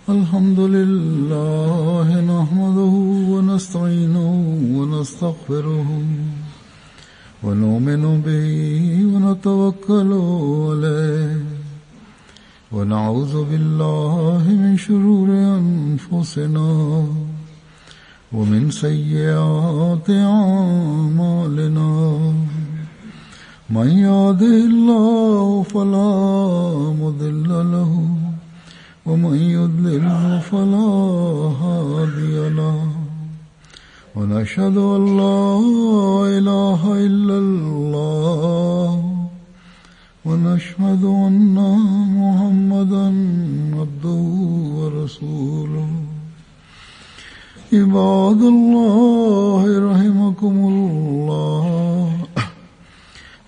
الحمد لله نحمده ونستعينه ونستغفره ونؤمن به ونتوكل عليه ونعوذ بالله من شرور أنفسنا ومن سيئات أعمالنا من يهده الله فلا مضل له ومن يضلل فلا هادي له ونشهد أن لا إله إلا الله ونشهد أن محمدا عبده ورسوله عباد الله رحمكم الله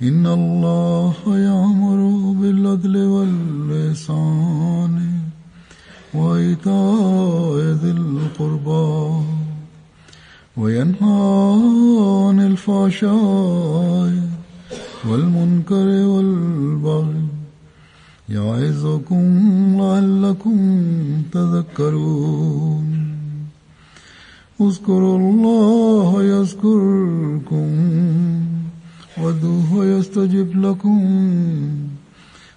إن الله يأمر بالعدل والإحسان وإيتاء ذي القربى وينهى عن الفحشاء والمنكر والبغي يعظكم لعلكم تذكرون اذكروا الله يذكركم وادعوه يستجب لكم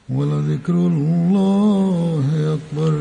ولذكر الله أكبر.